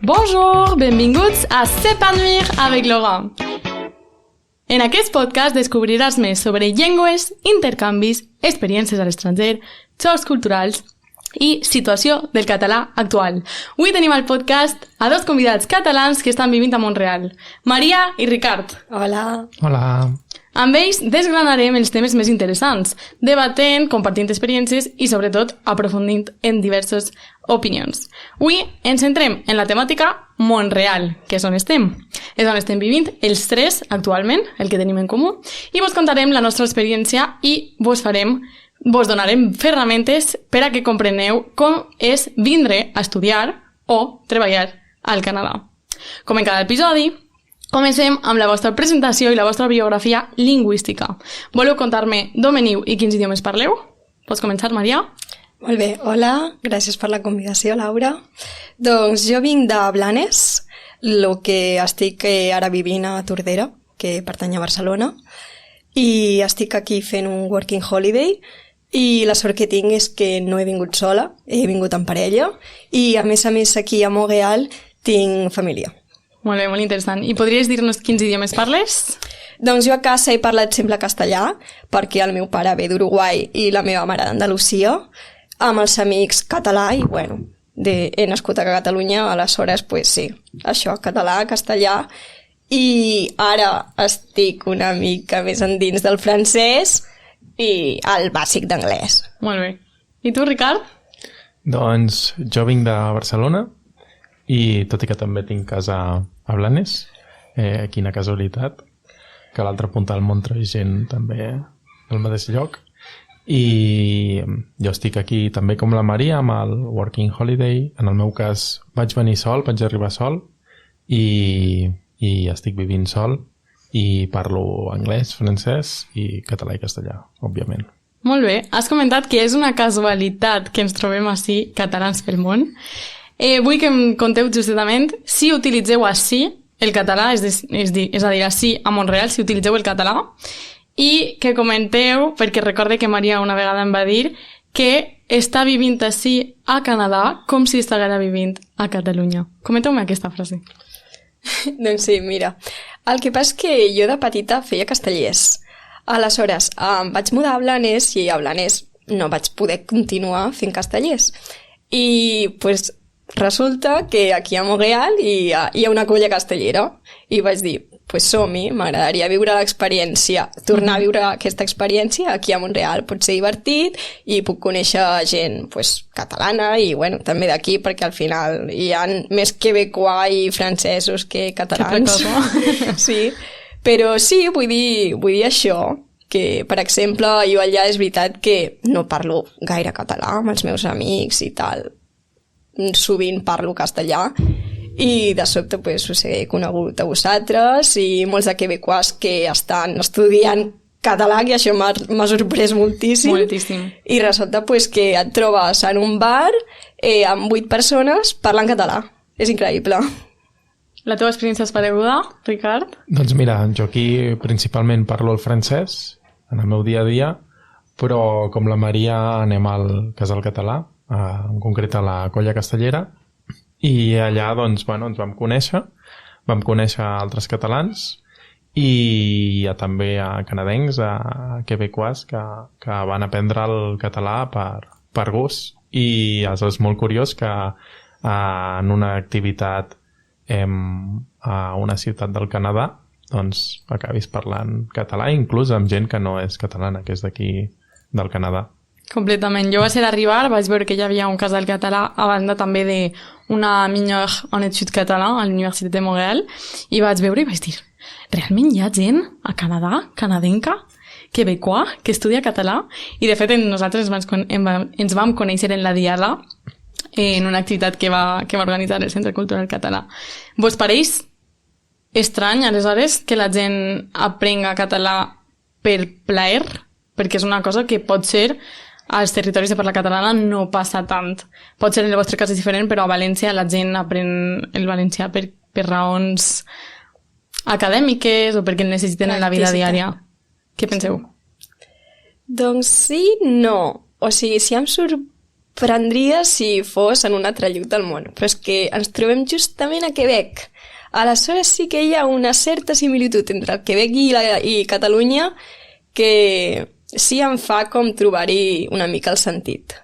Bonjour, benvinguts a S'épanouir avec Laura. En aquest podcast descobriràs més sobre llengües, intercanvis, experiències a l'estranger, xocs culturals i situació del català actual. Avui tenim al podcast a dos convidats catalans que estan vivint a Montreal, Maria i Ricard. Hola. Hola. Amb ells desgranarem els temes més interessants, debatent, compartint experiències i, sobretot, aprofundint en diverses opinions. Avui ens centrem en la temàtica Montreal, que és on estem. És on estem vivint els tres actualment, el que tenim en comú, i vos contarem la nostra experiència i vos donarem ferramentes per a que compreneu com és vindre a estudiar o treballar al Canadà. Com en cada episodi, comencem amb la vostra presentació i la vostra biografia lingüística. Voleu contar-me d'on veniu i quins idiomes parleu? Pots començar, Maria? Molt bé, hola, gràcies per la convidació, Laura. Doncs jo vinc de Blanes, el que estic ara vivint a Tordera, que pertany a Barcelona, i estic aquí fent un working holiday, i la sort que tinc és que no he vingut sola, he vingut en parella, i a més aquí a Montreal tinc família. Molt bé, molt interessant. I podries dir-nos quins idiomes parles? Doncs jo a casa he parlat sempre castellà, perquè el meu pare ve d'Uruguai i la meva mare d'Andalusia, amb els amics català i, bueno, he nascut a Catalunya, aleshores, pues sí, això, català, castellà, i ara estic una mica més endins del francès i el bàsic d'anglès. Molt bé. I tu, Ricard? Doncs jo vinc de Barcelona i tot i que també tinc casa a Blanes, quina casualitat, que a l'altra punta del món trobis gent també al mateix lloc. I jo estic aquí també com la Maria amb el Working Holiday. En el meu cas vaig venir sol, vaig arribar sol i estic vivint sol i parlo anglès, francès i català i castellà, òbviament. Molt bé. Has comentat que és una casualitat que ens trobem així catalans pel món. Vull que em conteu justament si utilitzeu així el català, és a dir, així a Montreal, si utilitzeu el català, i que comenteu, perquè recorde que Maria una vegada em va dir que està vivint així a Canadà com si estiguera vivint a Catalunya. Comenteu-me aquesta frase. Doncs sí, mira, el que passa és que jo de petita feia castellers. Aleshores, em vaig mudar a Blanes i a Blanes no vaig poder continuar fent castellers. I, pues, resulta que aquí a Montreal hi ha una colla castellera i vaig dir, pues som-hi, m'agradaria viure l'experiència, tornar a viure aquesta experiència aquí a Montreal, pot ser divertit i puc conèixer gent pues, catalana i bueno, també d'aquí perquè al final hi ha més quebecois i francesos que catalans. Sí, però sí, vull dir això, que per exemple jo allà és veritat que no parlo gaire català amb els meus amics i tal, sovint parlo castellà i de sobte pues, us he conegut a vosaltres i molts de quebecois que estan estudiant català, que això m'ha sorprès moltíssim. Moltíssim. I resulta pues, que et trobes en un bar amb 8 persones parlant català. És increïble. La teva experiència és pareguda, Ricard? Doncs mira, jo aquí principalment parlo el francès en el meu dia a dia, però com la Maria anem al casal català, en concret a la colla castellera, i allà doncs, bueno, ens vam conèixer altres catalans i també a canadencs, a quebecois que van aprendre el català per gust, i és molt curiós que en una activitat a una ciutat del Canadà doncs acabis parlant català, inclús amb gent que no és catalana, que és d'aquí del Canadà. Completament. Jo vaig ser arribar, vaig veure que hi havia un casal català a banda també d'una mineure en études català a l'Universitat de Montréal, i vaig veure i vaig dir, realment hi ha gent a Canadà, canadenca, quebecois, que estudia català? I de fet nosaltres ens vam conèixer en la Diada, en una activitat que va organitzar el Centre Cultural Català. Vos pareix estrany, aleshores, que la gent aprenga català per plaer? Perquè és una cosa que pot ser als territoris de parla catalana no passa tant. Pot ser en el vostre cas és diferent, però a València la gent aprèn el valencià per raons acadèmiques o perquè el necessiten en la vida diària. Què penseu? Doncs sí, no. O sigui, si em surt prendria si fos en un altre lloc del món, però és que ens trobem justament a Quebec. Aleshores sí que hi ha una certa similitud entre el Quebec i Catalunya que sí em fa com trobar-hi una mica el sentit.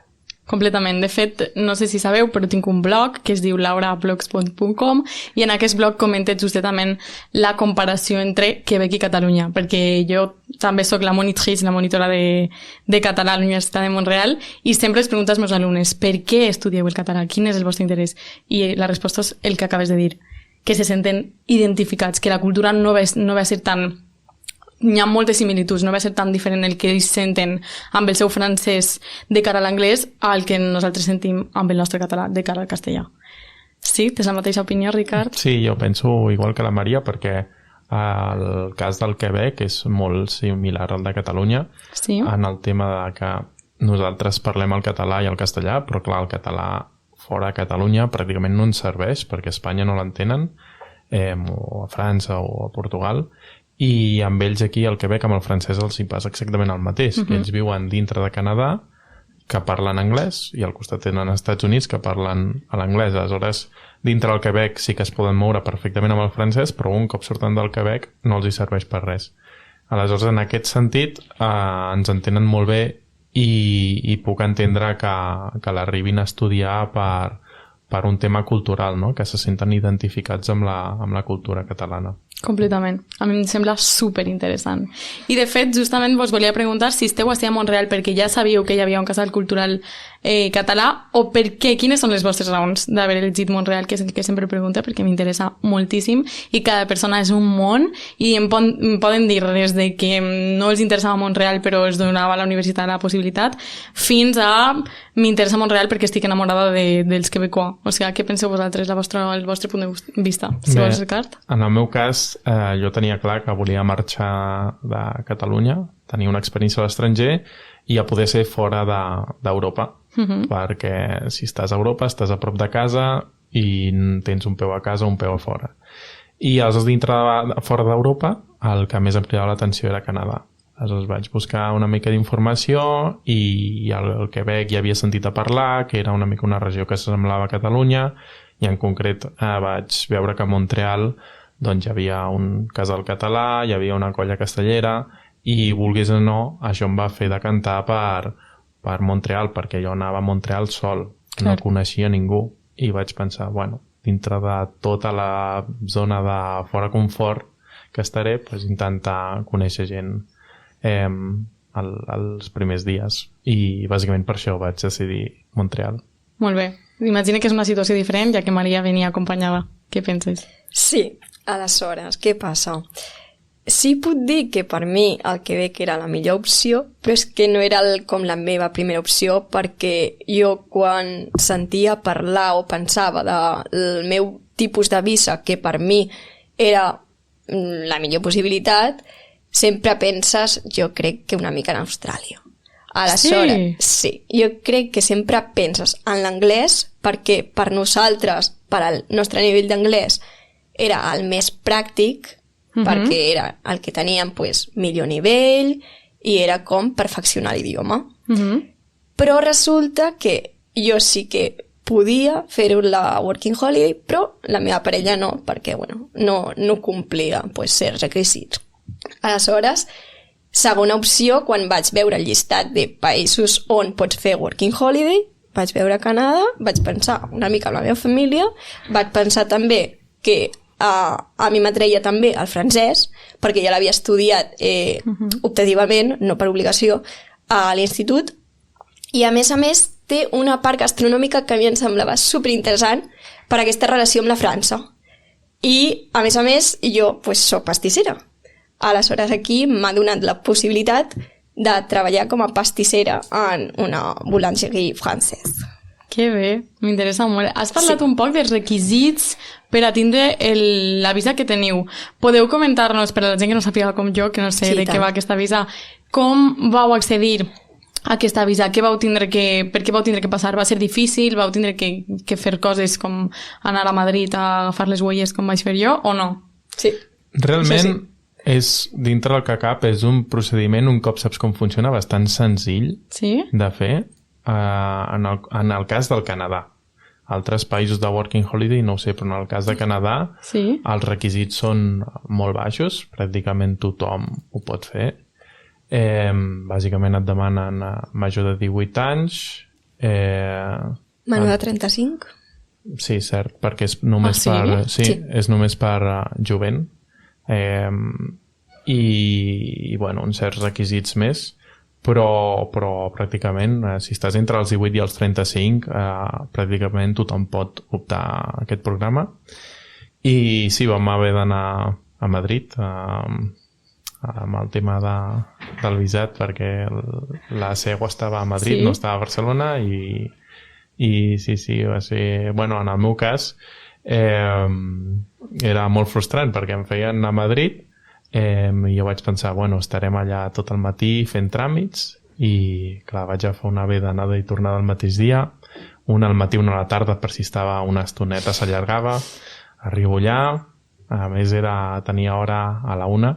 Completament. De fet, no sé si sabeu, però tinc un blog que es diu laurablogspot.com i en aquest blog comento justament la comparació entre Quebec i Catalunya, perquè jo també sóc la monitora de català a la Universitat de Montreal i sempre es pregunto als meus alumnes per què estudieu el català, quin és el vostre interès? I la resposta és el que acabes de dir, que se senten identificats, que la cultura no va a ser tan... Hi ha moltes similituds, no va ser tan diferent el que ells senten amb el seu francès de cara a l'anglès al que nosaltres sentim amb el nostre català de cara al castellà. Sí? Tens la mateixa opinió, Ricard? Sí, jo penso igual que la Maria, perquè el cas del Quebec és molt similar al de Catalunya, sí, en el tema de que nosaltres parlem el català i el castellà, però clar, el català fora de Catalunya pràcticament no ens serveix, perquè a Espanya no l'entenen, o a França o a Portugal, i amb ells aquí al Quebec amb el francès els hi passa exactament el mateix. Ells viuen dintre de Canadà, que parlen anglès, i al costat tenen Estats Units que parlen a l'anglès. Aleshores, dintre del Quebec sí que es poden moure perfectament amb el francès, però un cop surten del Quebec no els hi serveix per res. Aleshores, en aquest sentit, ens entenen molt bé i puc entendre que l'arribin a estudiar per un tema cultural, no? Que se senten identificats amb la cultura catalana. Completament. A mi em sembla superinteressant. I de fet, justament vos volia preguntar si esteu així a Montreal perquè ja sabíeu que hi havia un casal cultural català o per què, quines són les vostres raons d'haver elegit Montreal, que és el que sempre pregunto perquè m'interessa moltíssim i cada persona és un món i em poden dir des de que no els interessava Montreal però es donava a la universitat la possibilitat fins a m'interessa Montreal perquè estic enamorada dels quebecois. O sigui, què penseu vosaltres, el vostre punt de vista? Si vols, Ricard? En el meu cas, jo tenia clar que volia marxar de Catalunya, tenir una experiència a l'estranger i a poder ser fora d'Europa, perquè si estàs a Europa estàs a prop de casa i tens un peu a casa o un peu a fora. I aleshores fora d'Europa el que més em cridava l'atenció era Canadà. Aleshores vaig buscar una mica d'informació i al Quebec ja havia sentit a parlar, que era una mica una regió que s'assemblava a Catalunya, i en concret vaig veure que a Montreal doncs hi havia un casal català, hi havia una colla castellera, i vulguis o no, això em va fer decantar per Montreal, perquè jo anava a Montreal sol, no coneixia ningú, i vaig pensar, bueno, dintre de tota la zona de fora confort que estaré, doncs intentar conèixer gent els primers dies, i bàsicament per això vaig decidir Montreal. Molt bé. Imagina que és una situació diferent, ja que Maria venia acompanyada. Què penses? Sí, aleshores, què passa? Sí puc dir que per mi el Quebec era la millor opció, però és que no era com la meva primera opció, perquè jo quan sentia parlar o pensava del meu tipus de visa, que per mi era la millor possibilitat, sempre penses, jo crec que una mica en Austràlia. Aleshores, sí, jo crec que sempre penses en l'anglès perquè per nosaltres, per al nostre nivell d'anglès, era el més pràctic, perquè era el que teníem millor nivell i era com perfeccionar l'idioma. Però resulta que jo sí que podia fer la Working Holiday, però la meva parella no, perquè no complia certs requisits. Aleshores, segona opció, quan vaig veure el llistat de països on pots fer Working Holiday, vaig veure Canadà, vaig pensar una mica en la meva família, vaig pensar també que a mi m'atreia també el francès, perquè ja l'havia estudiat optativament, no per obligació, a l'institut, i a més té una part gastronòmica que a mi em semblava superinteressant per aquesta relació amb la França. I, a més, jo soc pastissera. Aleshores, aquí m'ha donat la possibilitat de treballar com a pastissera en una boulangerie francesa. Que bé, m'interessa molt. Has parlat un poc dels requisits per a tindre la visa que teniu. Podeu comentar-nos, per a la gent que no sàpiga com jo, que no sé de què va aquesta visa, com vau accedir a aquesta visa? Per què vau tindre que passar? Va ser difícil? Vau tindre que fer coses com anar a Madrid a agafar les huelles com vaig fer jo, o no? Sí. Realment, és, dintre del que cap, és un procediment, un cop saps com funciona, bastant senzill de fer. en el cas del Canadà. Altres països de Working Holiday no ho sé, però en el cas de Canadà Sí. els requisits són molt baixos, pràcticament tothom ho pot fer. Bàsicament et demanen major de 18 anys. Menor de 35? Sí, cert, perquè és només sí? Sí, és només per jovent. I bueno, uns certs requisits més, però pràcticament, si estàs entre els 18 i els 35, pràcticament tothom pot optar a aquest programa. I sí, vam haver d'anar a Madrid amb el tema del visat, perquè la seu estava a Madrid, no estava a Barcelona, i sí, va ser... Bueno, en el meu cas era molt frustrant, perquè em feien anar a Madrid i jo vaig pensar, bueno, estarem allà tot el matí fent tràmits, i clar, vaig agafar una ve d'anada i tornada el mateix dia, una al matí, una a la tarda, per si estava una estoneta s'allargava. Arribo allà, a més tenia hora a la 1,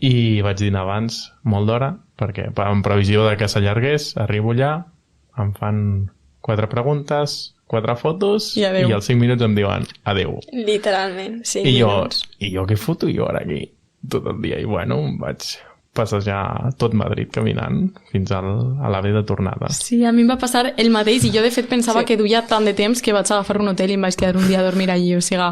i vaig dinar abans molt d'hora, perquè en previsió de que s'allargués, arribo allà, em fan 4 preguntes, 4 fotos, I adéu. i als 5 minuts em diuen adéu. Literalment, 5 I minuts. jo què foto jo ara aquí tot el dia? I bueno, em vaig passejar tot Madrid caminant fins a la ve de tornada. Sí, a mi em va passar el mateix, i jo de fet pensava que duia tant de temps que vaig agafar un hotel i em vaig quedar un dia a dormir allí, o sigui,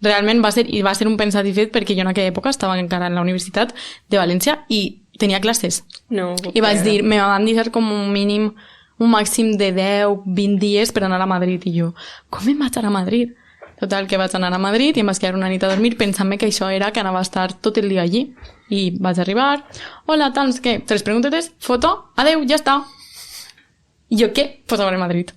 realment va ser un pensat i fet, perquè jo en aquella època estava encara en la Universitat de València i tenia classes. No, I vaig dir, me van deixar com un màxim de 10-20 dies per anar a Madrid, i jo, com em vaig anar a Madrid? Total, que vaig anar a Madrid i em vaig quedar una nit a dormir pensant-me que això era que anava a estar tot el dia allí. I vaig arribar, hola, tal, què? 3 preguntetes, foto, adeu, ja està. I jo, què? Pues a veure Madrid.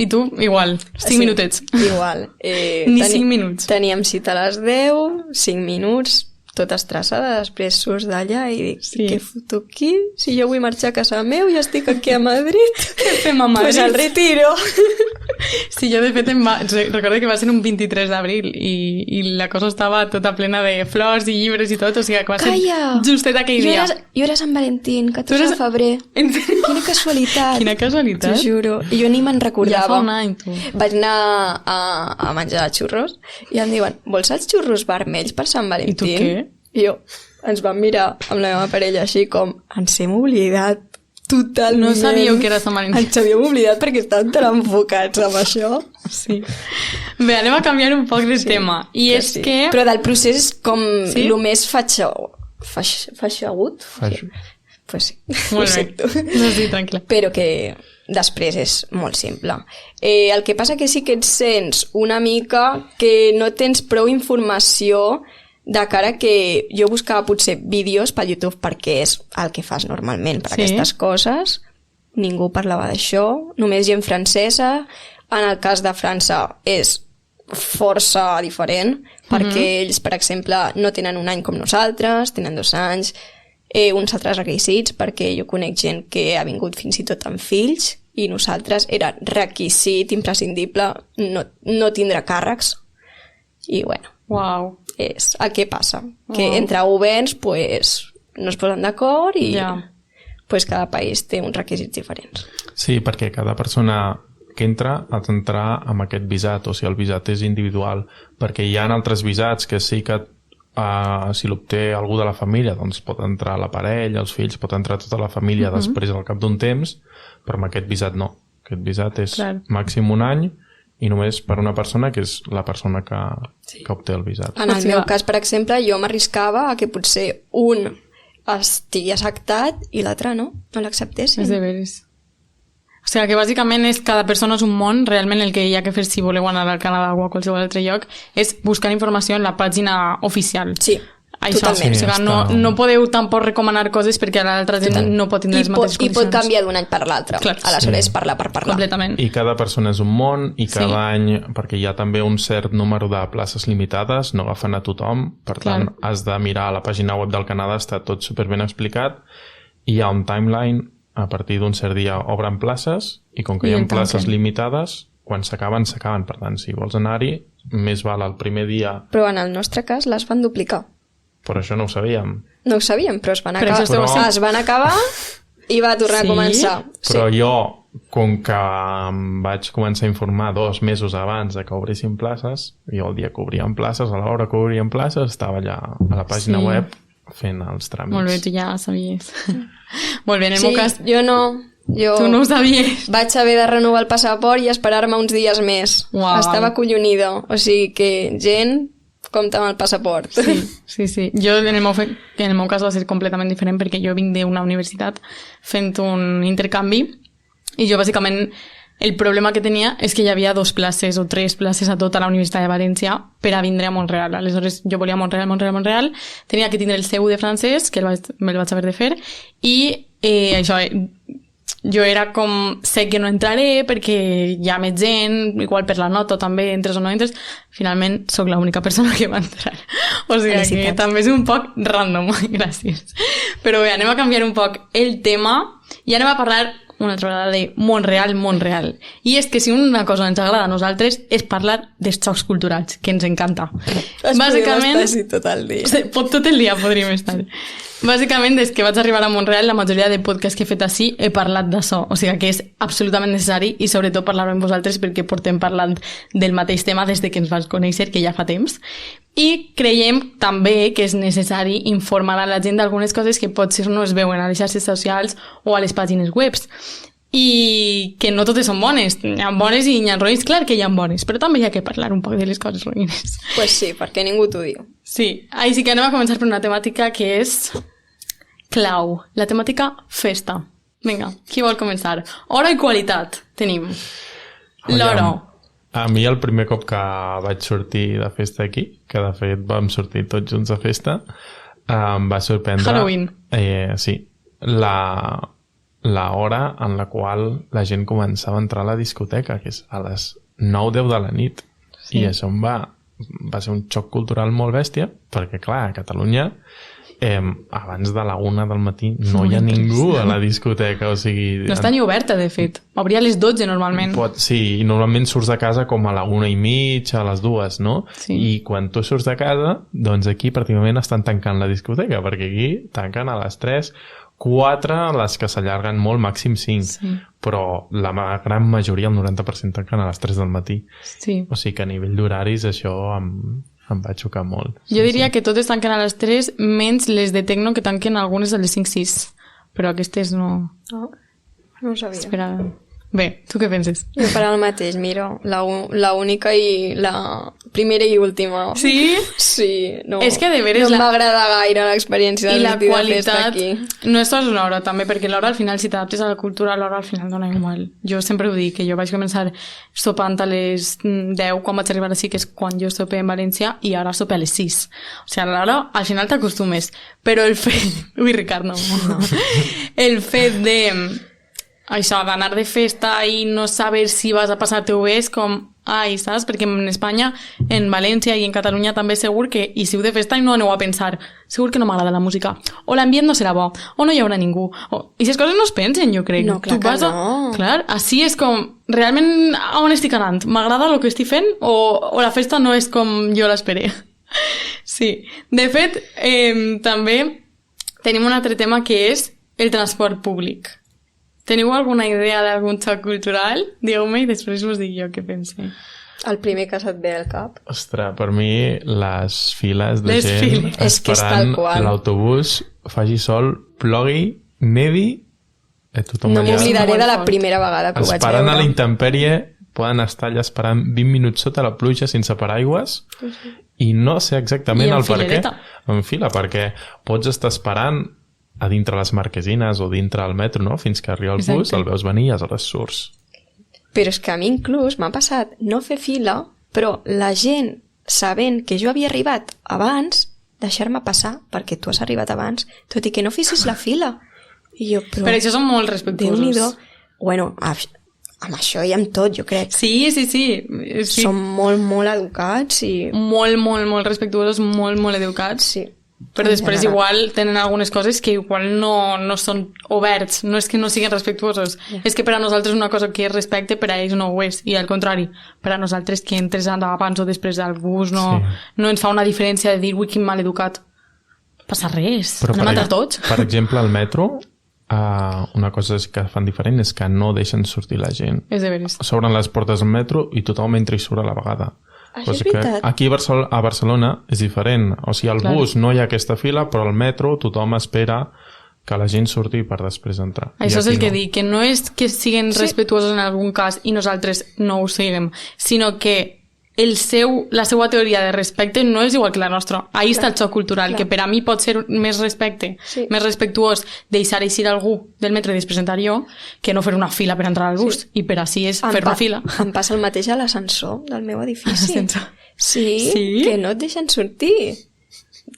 I tu, igual, 5 minutets. Igual. Ni 5 minuts. Teníem cita a les 10, 5 minuts, tota estressada, després surts d'allà i dic, què foto aquí? Si jo vull marxar a casa meu, ja estic aquí a Madrid. Què fem a Madrid? Pues al retiro. Sí, jo de fet recordo que va ser un 23 d'abril i la cosa estava tota plena de flors i llibres i tot, o sigui que va ser justet aquell dia. Jo era Sant Valentín, 14 de febrer. Quina casualitat. Quina casualitat. T'ho juro. I jo ni me'n recordava. Ja fa un any, tu. Vaig anar a menjar xurros i em diuen, vols els xurros vermells per Sant Valentín? I tu què? I jo, ens vam mirar amb la meva parella així com, ens hem oblidat totalment. No sabíeu que era Sant Valentín. Ens havíem oblidat perquè estàvem tan enfocats amb això. Sí. Bé, anem a canviar un poc de tema. I és que... Però del procés com el més feixagut. Pues sí. Molt bé. No, sí, tranquil·la. Però que després és molt simple. El que passa que sí que et sents una mica que no tens prou informació de cara que jo buscava potser vídeos per YouTube perquè és el que fas normalment per aquestes coses. Ningú parlava d'això, només gent francesa. En el cas de França és força diferent perquè ells, per exemple, no tenen un any com nosaltres, tenen 2 anys, uns altres requisits, perquè jo conec gent que ha vingut fins i tot amb fills i nosaltres era requisit imprescindible no tindre càrrecs. I bueno, és el que passa, que entre governs pues, no es posen d'acord i pues, cada país té uns requisits diferents. Sí, perquè cada persona que entra ha d'entrar amb aquest visat, o sigui, el visat és individual, perquè hi ha altres visats que sí que si l'obté algú de la família, doncs pot entrar la parella, els fills, pot entrar tota la família després al cap d'un temps, però amb aquest visat no. Aquest visat és màxim un any i només per una persona, que és la persona que obté el visat. En el meu cas, per exemple, jo m'arriscava a que potser un estigui acceptat i l'altre no l'acceptessin. És de veres. O sigui que bàsicament és cada persona és un món, realment el que hi ha que fer si voleu anar al Canadà o a qualsevol altre lloc és buscar informació en la pàgina oficial. Sí. Això, totalment. O sigui, no podeu tampoc recomanar coses perquè l'altra gent no pot tindre les mateixes condicions. I pot canviar d'un any per l'altre. Aleshores, parlar per parlar. Completament. I cada persona és un món i cada any, perquè hi ha també un cert número de places limitades, no agafen a tothom, per tant, has de mirar a la pàgina web del Canadà, està tot superben explicat, i hi ha un timeline, a partir d'un cert dia obren places, i com que hi ha places limitades, quan s'acaben, s'acaben. Per tant, si vols anar-hi, més val el primer dia... Però en el nostre cas les van duplicar. Però això no ho sabíem. No ho sabíem, però es van acabar i va tornar a començar. Però jo, com que em vaig començar a informar 2 mesos abans de que obrissin places, jo el dia que obrien places, a l'hora que obrien places, estava allà a la pàgina web fent els tràmits. Molt bé, tu ja sabies. Molt bé, en el meu cas... jo no. Tu no ho sabies. Vaig haver de renovar el passaport i esperar-me uns dies més. Uau. Estava acollonida. O sigui que gent, compta amb el passaport. Sí. Jo, en el meu cas va ser completament diferent perquè jo vinc d'una universitat fent un intercanvi i jo bàsicament el problema que tenia és que hi havia 2 places o 3 places a tota la Universitat de València per a vindre a Montreal. Aleshores jo volia Montreal, tenia que tindre el CEU de francès, que me'l vaig haver de fer, i això... Jo era com, sé que no entraré perquè hi ha més gent, igual per la nota també, entres o no entres. Finalment, sóc l'única persona que va entrar. O sigui que també és un poc random, gràcies. Però bé, anem a canviar un poc el tema i anem a parlar una altra vegada de Montreal. I és que si una cosa ens agrada a nosaltres és parlar dels xocs culturals, que ens encanta. Bàsicament... Estar tot el dia. Tot el dia podríem estar. Bàsicament, des que vaig arribar a Montreal, la majoria de podcasts que he fet així he parlat d'això. O sigui que és absolutament necessari i sobretot parlar amb vosaltres perquè portem parlant del mateix tema des de que ens vas conèixer, que ja fa temps. I creiem també que és necessari informar a la gent d'algunes coses que potser no es veuen a les xarxes socials o a les pàgines webs. I que no totes són bones. Hi ha bones i hi ha roïns, clar que hi ha bones, però també hi ha que parlar un poc de les coses roïnes. Pues sí, perquè ningú t'ho diu. Sí, així que anem a començar per una temàtica que és clau, la temàtica festa. Vinga, qui vol començar? Hora i qualitat tenim. L'hora. A mi el primer cop que vaig sortir de festa aquí, que de fet vam sortir tots junts de festa, em va sorprendre... Halloween. Sí, la hora en la qual la gent començava a entrar a la discoteca, que és a les 9-10 de la nit. Sí. I això va ser un xoc cultural molt bèstia, perquè clar, a Catalunya abans de la 1 del matí no hi ha ningú a la discoteca, o sigui... No està ni oberta, de fet. Obria a les 12 normalment. Sí, i normalment surts de casa com a la 1:30, a les 2, no? Sí. I quan tu surts de casa, doncs aquí pràcticament estan tancant la discoteca, perquè aquí tanquen a les 3, 4, les que s'allarguen molt, màxim 5. Sí. Però la gran majoria, el 90%, tanquen a les 3 del matí. Sí. O sigui que a nivell d'horaris això em va xocar molt. Jo diria que totes tanquen a les 3, menys les de Tecno, que tanquen algunes a les 5-6. Però aquestes no... No ho sabia. Espera. Bé, tu què penses? Jo faré el mateix, miro. La única i la primera i última. Sí? Sí. No, és que de veres... No m'agrada gaire l'experiència de sortir de festa aquí. No és sols una hora, també, perquè l'hora al final, si t'adaptes a la cultura, l'hora al final dona igual. Jo sempre ho dic, que jo vaig començar sopant a les 10, quan vaig arribar així, que és quan jo sopé en València, i ara sope a les 6. O sigui, l'hora al final t'acostumes. Però el fet... Ui, Ricard, no. El fet de... Això, d'anar de festa i no saber si vas a passar-te-ho bé és com... Ai, saps? Perquè en Espanya, en València i en Catalunya també segur que hi siu de festa i no aneu a pensar segur que no m'agrada la música, o l'ambient no serà bo, o no hi haurà ningú. I aquestes coses no es pensen, jo crec. No, clar que no. Clar, així és com... Realment, a on estic anant? M'agrada el que estic fent o la festa no és com jo l'esperé? Sí. De fet, també tenim un altre tema que és el transport públic. Teniu alguna idea d'algun xoc cultural? Digueu-me i després us dic jo què pensé. El primer que se't ve al cap. Ostres, per mi les files de gent esperant l'autobús, faci sol, plogui, nevi... No m'oblidaré de la primera vegada que ho vaig veure. Esperant a la intempèrie, poden estar allà esperant 20 minuts sota la pluja sense paraigües i no sé exactament el per què. En fila, perquè pots estar esperant a dintre les marquesines o dintre el metro, no? Fins que arriba el bus, el veus venir i aleshores surts. Però és que a mi inclús m'ha passat no fer fila, però la gent, sabent que jo havia arribat abans, deixar-me passar perquè tu has arribat abans, tot i que no fessis la fila. I jo, però això són molt respectuosos. Bueno, amb això i amb tot, jo crec. Sí. Són molt, molt educats i... Molt respectuosos, molt educats. Sí. Però després igual tenen algunes coses que igual no són oberts, no és que no siguin respectuosos, és que per a nosaltres una cosa que és respecte, per a ells no ho és, i al contrari, per a nosaltres que entres abans o després del bus no ens fa una diferència de dir, ui, quin mal educat. No passa res, anem a entrar tots. Per exemple, al metro, una cosa que fan diferent és que no deixen sortir la gent. És de veres. S'obren les portes del metro i tothom entra i surt a la vegada. Això és veritat. Aquí a Barcelona és diferent. O sigui, al bus no hi ha aquesta fila, però al metro tothom espera que la gent surti per després entrar. Això és el que dic, que no és que siguin respectuosos en algun cas i nosaltres no ho siguem, sinó que la seva teoria de respecte no és igual que la nostra. Ahí està el xoc cultural, que per a mi pot ser més respecte, més respectuós deixar eixir algú del metro i després entrar jo, que no fer una fila per entrar al bus, i per així és fer una fila. Em passa el mateix a l'ascensor del meu edifici. Sí, que no et deixen sortir.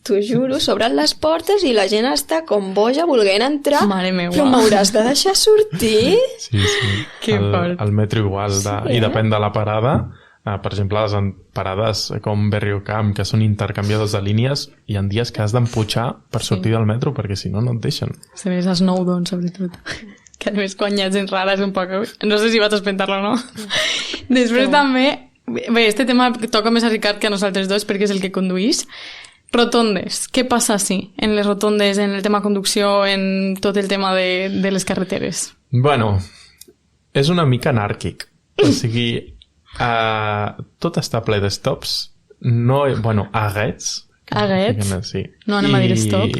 T'ho juro, s'obren les portes i la gent està com boja volent entrar. Mare meua. Però m'hauràs de deixar sortir? Sí. Que fort. El metro igual, i depèn de la parada. Per exemple, les parades com Berriocamp, que són intercanviadors de línies, hi ha dies que has d'empujar per sortir del metro, perquè si no, no et deixen. Se ves a Snowdon, sobretot. Que a més, quan hi ha gent rara és un poc... No sé si vaig espentar-lo o no. Després també... Bé, este tema toca més a Ricard que a nosaltres dos, perquè és el que conduís. Rotondes. Què passa així? En les rotondes, en el tema conducció, en tot el tema de les carreteres? Bueno, és una mica anàrquic. O sigui... tot està ple de stops, aguets, sí. No anem a dir stop,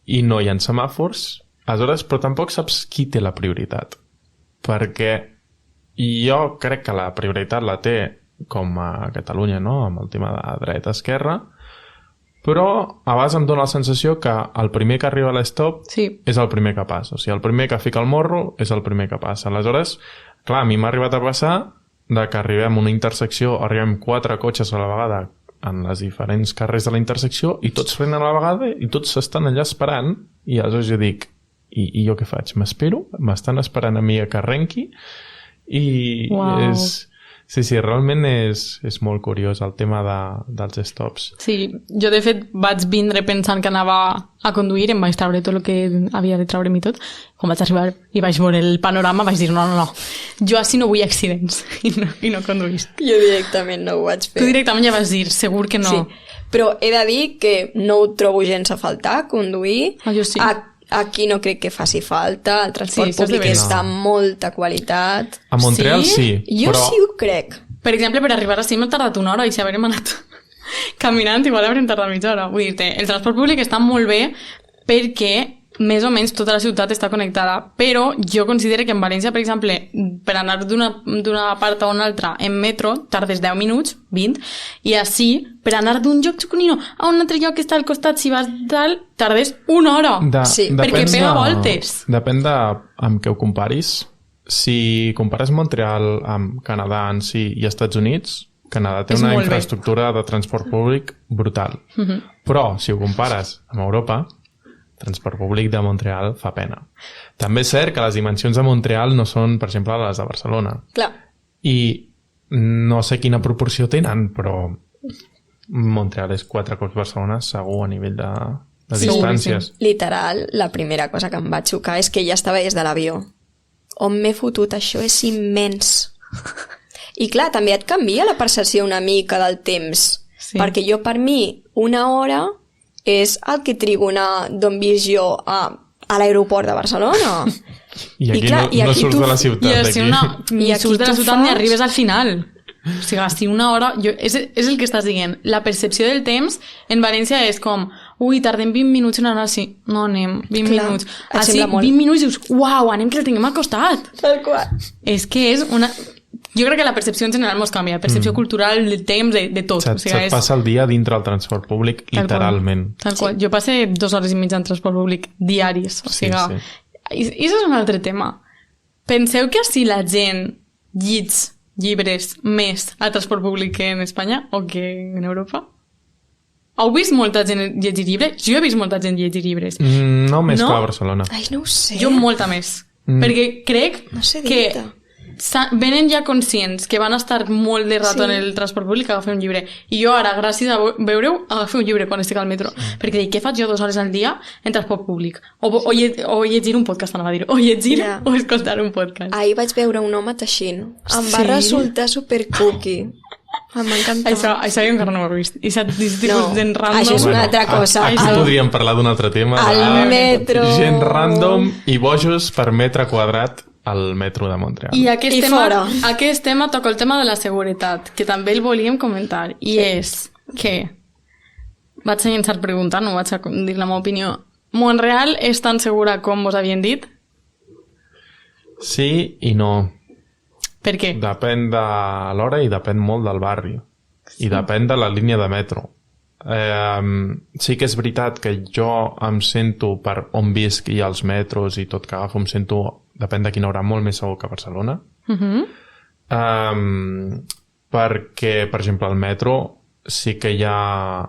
i no hi ha semàfors, aleshores, però tampoc saps qui té la prioritat, perquè jo crec que la prioritat la té com a Catalunya, no? Amb el tema de dreta-esquerra, però a vegades em dóna la sensació que el primer que arriba a l'stop és el primer que passa, o sigui, el primer que fica el morro és el primer que passa. Aleshores, clar, a mi m'ha arribat a passar de que arribem a una intersecció, arribem 4 cotxes a la vegada en les diferents carrers de la intersecció i tots frenen a la vegada i tots estan allà esperant i aleshores jo dic, i jo què faig? M'espero? M'estan esperant a mi que arrenqui? I Sí, realment és molt curiós el tema dels stops. Sí, jo de fet vaig vindre pensant que anava a conduir, em vaig treure tot el que havia de treure'm i tot. Quan vaig arribar i vaig veure el panorama vaig dir no, jo així no vull accidents i no conduïsc. Jo directament no ho vaig fer. Tu directament ja vas dir, segur que no. Sí, però he de dir que no ho trobo gens a faltar, conduir. Jo sí. Aquí no crec que faci falta, el transport públic és de molta qualitat. A Montreal sí, jo però... sí ho crec. Per exemple, per arribar així m'ha tardat una hora i si haurem anat caminant igual haurem tardat mitja hora. Vull dir-te, el transport públic està molt bé perquè més o menys tota la ciutat està connectada, però jo considero que en València, per exemple, per anar d'una part a una altra en metro tardes 10 minuts, 20, i així, per anar d'un lloc xuconino a un altre lloc que està al costat, si vas dalt, tardes una hora, perquè pega voltes. Depèn de amb què ho comparis. Si compares Montreal amb Canadà en si i Estats Units, Canadà té una infraestructura de transport públic brutal. Però, si ho compares amb Europa, transport públic de Montreal fa pena. També és cert que les dimensions de Montreal no són, per exemple, les de Barcelona. Clar. I no sé quina proporció tenen, però Montreal és 4 cops Barcelona segur a nivell de distàncies. Sí. Literal, la primera cosa que em va xocar és que ja estava des de l'avió. On m'he fotut? Això és immens. I clar, també et canvia la percepció una mica del temps. Sí. Perquè jo, per mi, una hora és el que trigo anar d'on vist jo a l'aeroport de Barcelona. I aquí no surts de la ciutat. Ni surts de la ciutat ni arribes al final. O sigui, si una hora... És el que estàs dient. La percepció del temps en València és com tardem 20 minuts en anar així. No anem, 20 minuts. Així, 20 minuts i dius, uau, anem que el tinguem al costat. Tal qual. És que és una... Jo crec que la percepció en general mos canvia, percepció cultural, del temps, de tot. Se't passa el dia dintre el transport públic, literalment. Tal qual. Jo passe 2 hores i mitja en transport públic diaris. O sigui, i això és un altre tema. Penseu que així la gent llibres més al transport públic que en Espanya o que en Europa? Heu vist molta gent llegir llibres? Jo he vist molta gent llegir llibres. No més que a Barcelona. Ai, no ho sé. Jo molta més. Perquè crec que venen ja conscients que van estar molt de rato en el transport públic a agafar un llibre. I jo ara, gràcies a veure-ho, agafo un llibre quan estic al metro. Perquè dic, què faig jo 2 hores al dia en transport públic? O llegir un podcast, anava a dir-ho. O llegir o escoltar un podcast. Ahir vaig veure un home teixint. Em va resultar supercookie. M'encantava. Això jo encara no ho he vist. I tipus gent random... Això és una altra cosa. Podríem parlar d'un altre tema. Al metro... Gent random i bojos per metre quadrat al metro de Montreal. I aquest tema toca el tema de la seguretat, que també el volíem comentar. I és que... Vaig a iniciar preguntant, no vaig a dir la meva opinió. Montreal és tan segura com vos havien dit? Sí i no. Per què? Depèn de l'hora i depèn molt del barri. I depèn de la línia de metro. Sí que és veritat que jo em sento, per on visc i els metros i tot que agafo, em sento, depèn de quina hora, molt més segur que a Barcelona. Perquè, per exemple, al metro sí que hi ha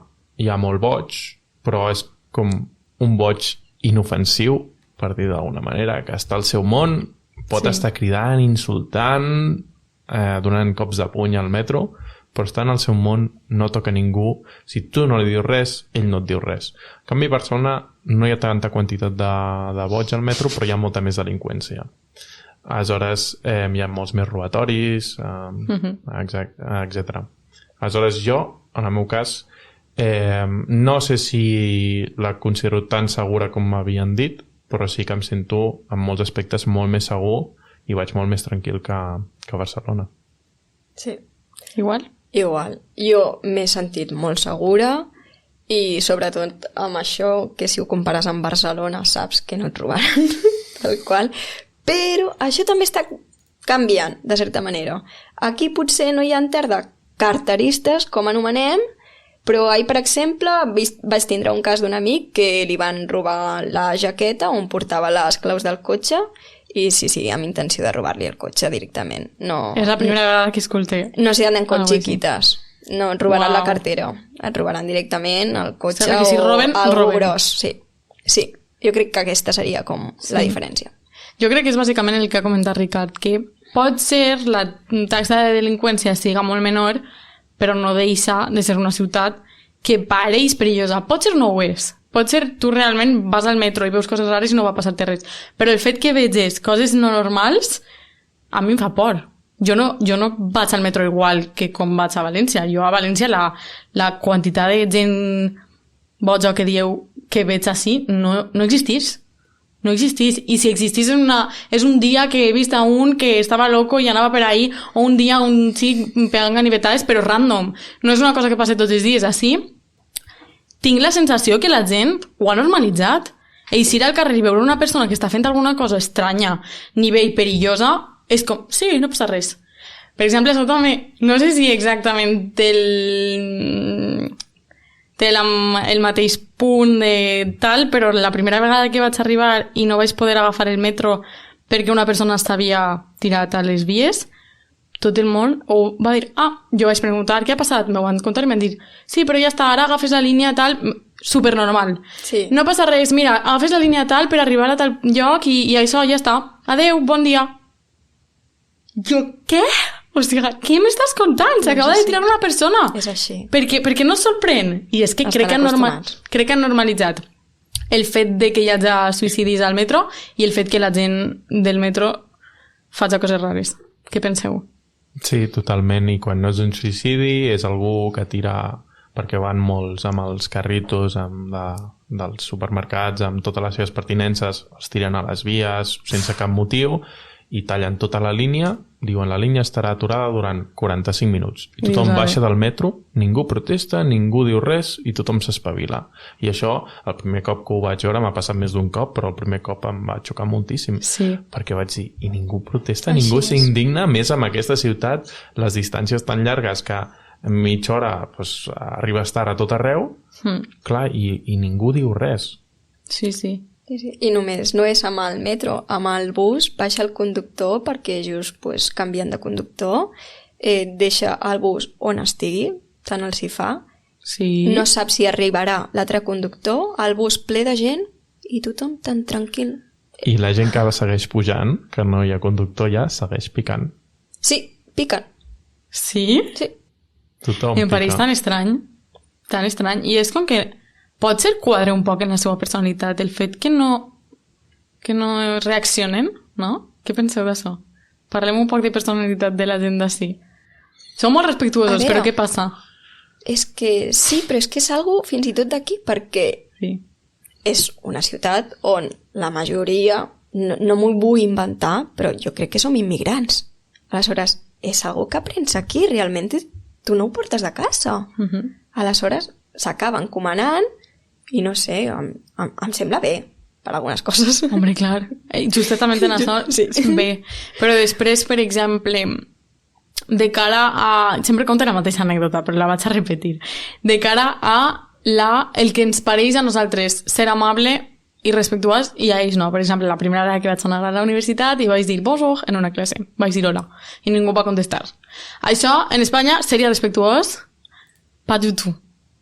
molt boig, però és com un boig inofensiu, per dir d'alguna manera, que està al seu món, pot estar cridant, insultant, donant cops de puny al metro, però està en el seu món, no toca ningú. Si tu no li dius res, ell no et diu res. En canvi, a Barcelona no hi ha tanta quantitat de boig al metro, però hi ha molta més delinqüència. Aleshores, hi ha molts més robatoris, etc. Aleshores, jo, en el meu cas, no sé si la considero tan segura com m'havien dit, però sí que em sento en molts aspectes molt més segur i vaig molt més tranquil que a Barcelona. Sí. Igual? Igual. Jo m'he sentit molt segura i sobretot amb això, que si ho compares amb Barcelona saps que no et robaran, tal qual. Però això també està canviant, de certa manera. Aquí potser no hi ha enter de carteristes, com anomenem, però ahir, per exemple, vaig tindre un cas d'un amic que li van robar la jaqueta on portava les claus del cotxe i sí, amb intenció de robar-li el cotxe directament. No, és la primera vegada que escolté. No s'hi anden con chiquitas. No et robaran la cartera. Et robaran directament el cotxe o si roben, algo gros. Sí. Jo crec que aquesta seria com la diferència. Jo crec que és bàsicament el que ha comentat Ricard, que pot ser la taxa de delinqüència siga molt menor, però no deixa de ser una ciutat que pareix perillosa. Potser no ho és. Potser tu realment vas al metro i veus coses rares i no va passar-te res. Però el fet que veges coses no normals, a mi em fa por. Jo no vaig al metro igual que com vaig a València. Jo a València la quantitat de gent boja que dieu que veig així no existís. No existís. I si existís és un dia que he vist a un que estava loco i anava per ahí, o un dia un xic pegant ganivetades, però random. No és una cosa que passa tots els dies. Així, tinc la sensació que la gent ho ha normalitzat. Eixir al carrer i veure una persona que està fent alguna cosa estranya, nivell perillosa, és com, sí, no passa res. Per exemple, això també, no sé si exactament té el mateix punt de tal, però la primera vegada que vaig arribar i no vaig poder agafar el metro perquè una persona s'havia tirat a les vies, tot el món va dir, jo vaig preguntar què ha passat, m'ho van contar i m'han dit, sí, però ja està, ara agafes la línia tal, supernormal. Sí. No passa res, mira, agafes la línia tal per arribar a tal lloc i això ja està. Adeu, bon dia. Jo, què? O sigui, què m'estàs contant? S'acaba de tirar una persona. És així. Perquè no sorprèn. I és que crec que han normalitzat el fet de que hi hagi suïcidis al metro i el fet que la gent del metro faci coses rares. Què penseu? Sí, totalment. I quan no és un suïcidi és algú que tira perquè van molts amb els carritos dels supermercats, amb totes les seves pertinences, els tiren a les vies sense cap motiu i tallen tota la línia, diuen la línia estarà aturada durant 45 minuts. I tothom baixa del metro, ningú protesta, ningú diu res i tothom s'espavila. I això, el primer cop que ho vaig veure, m'ha passat més d'un cop, però el primer cop em va xocar moltíssim. Sí. Perquè vaig dir, i ningú protesta, ningú s'indigna, més amb aquesta ciutat, les distàncies tan llargues que en mitja hora arribes tard a tot arreu, clar, i ningú diu res. Sí. I només no és amb el metro, amb el bus baixa el conductor perquè just canviant de conductor, deixa el bus on estigui, tant els hi fa. Sí. No sap si arribarà l'altre conductor, el bus ple de gent i tothom tan tranquil. I la gent que segueix pujant, que no hi ha conductor ja, segueix picant. Sí, piquen. Sí? Sí. Tothom I em pareix pica. tan estrany. I és com que pot ser quadre un poc en la seva personalitat, el fet que no reaccionen, no? Què penseu d'això? Parlem un poc de personalitat de la gent d'ací. Som molt respectuosos, però què passa? És que sí, però és que és algo fins i tot d'aquí, perquè Sí. és una ciutat on la majoria, no m'ho vull inventar, però jo crec que som immigrants. Aleshores, és algo que aprens aquí, realment tu no ho portes de casa. Aleshores, s'acaben comanant i no sé, em sembla bé per algunes coses. Hombre, clar. Justament en això, Sí. bé. Però després, per exemple, de cara a... Sempre conto la mateixa anècdota, però la vaig a repetir. De cara a el que ens pareix a nosaltres ser amable i respectuós, i a ells no. Per exemple, la primera vegada que vaig anar a la universitat i vaig dir bonjour en una classe. Vaig dir hola. I ningú va contestar. Això, en Espanya, seria respectuós? Pas du tout.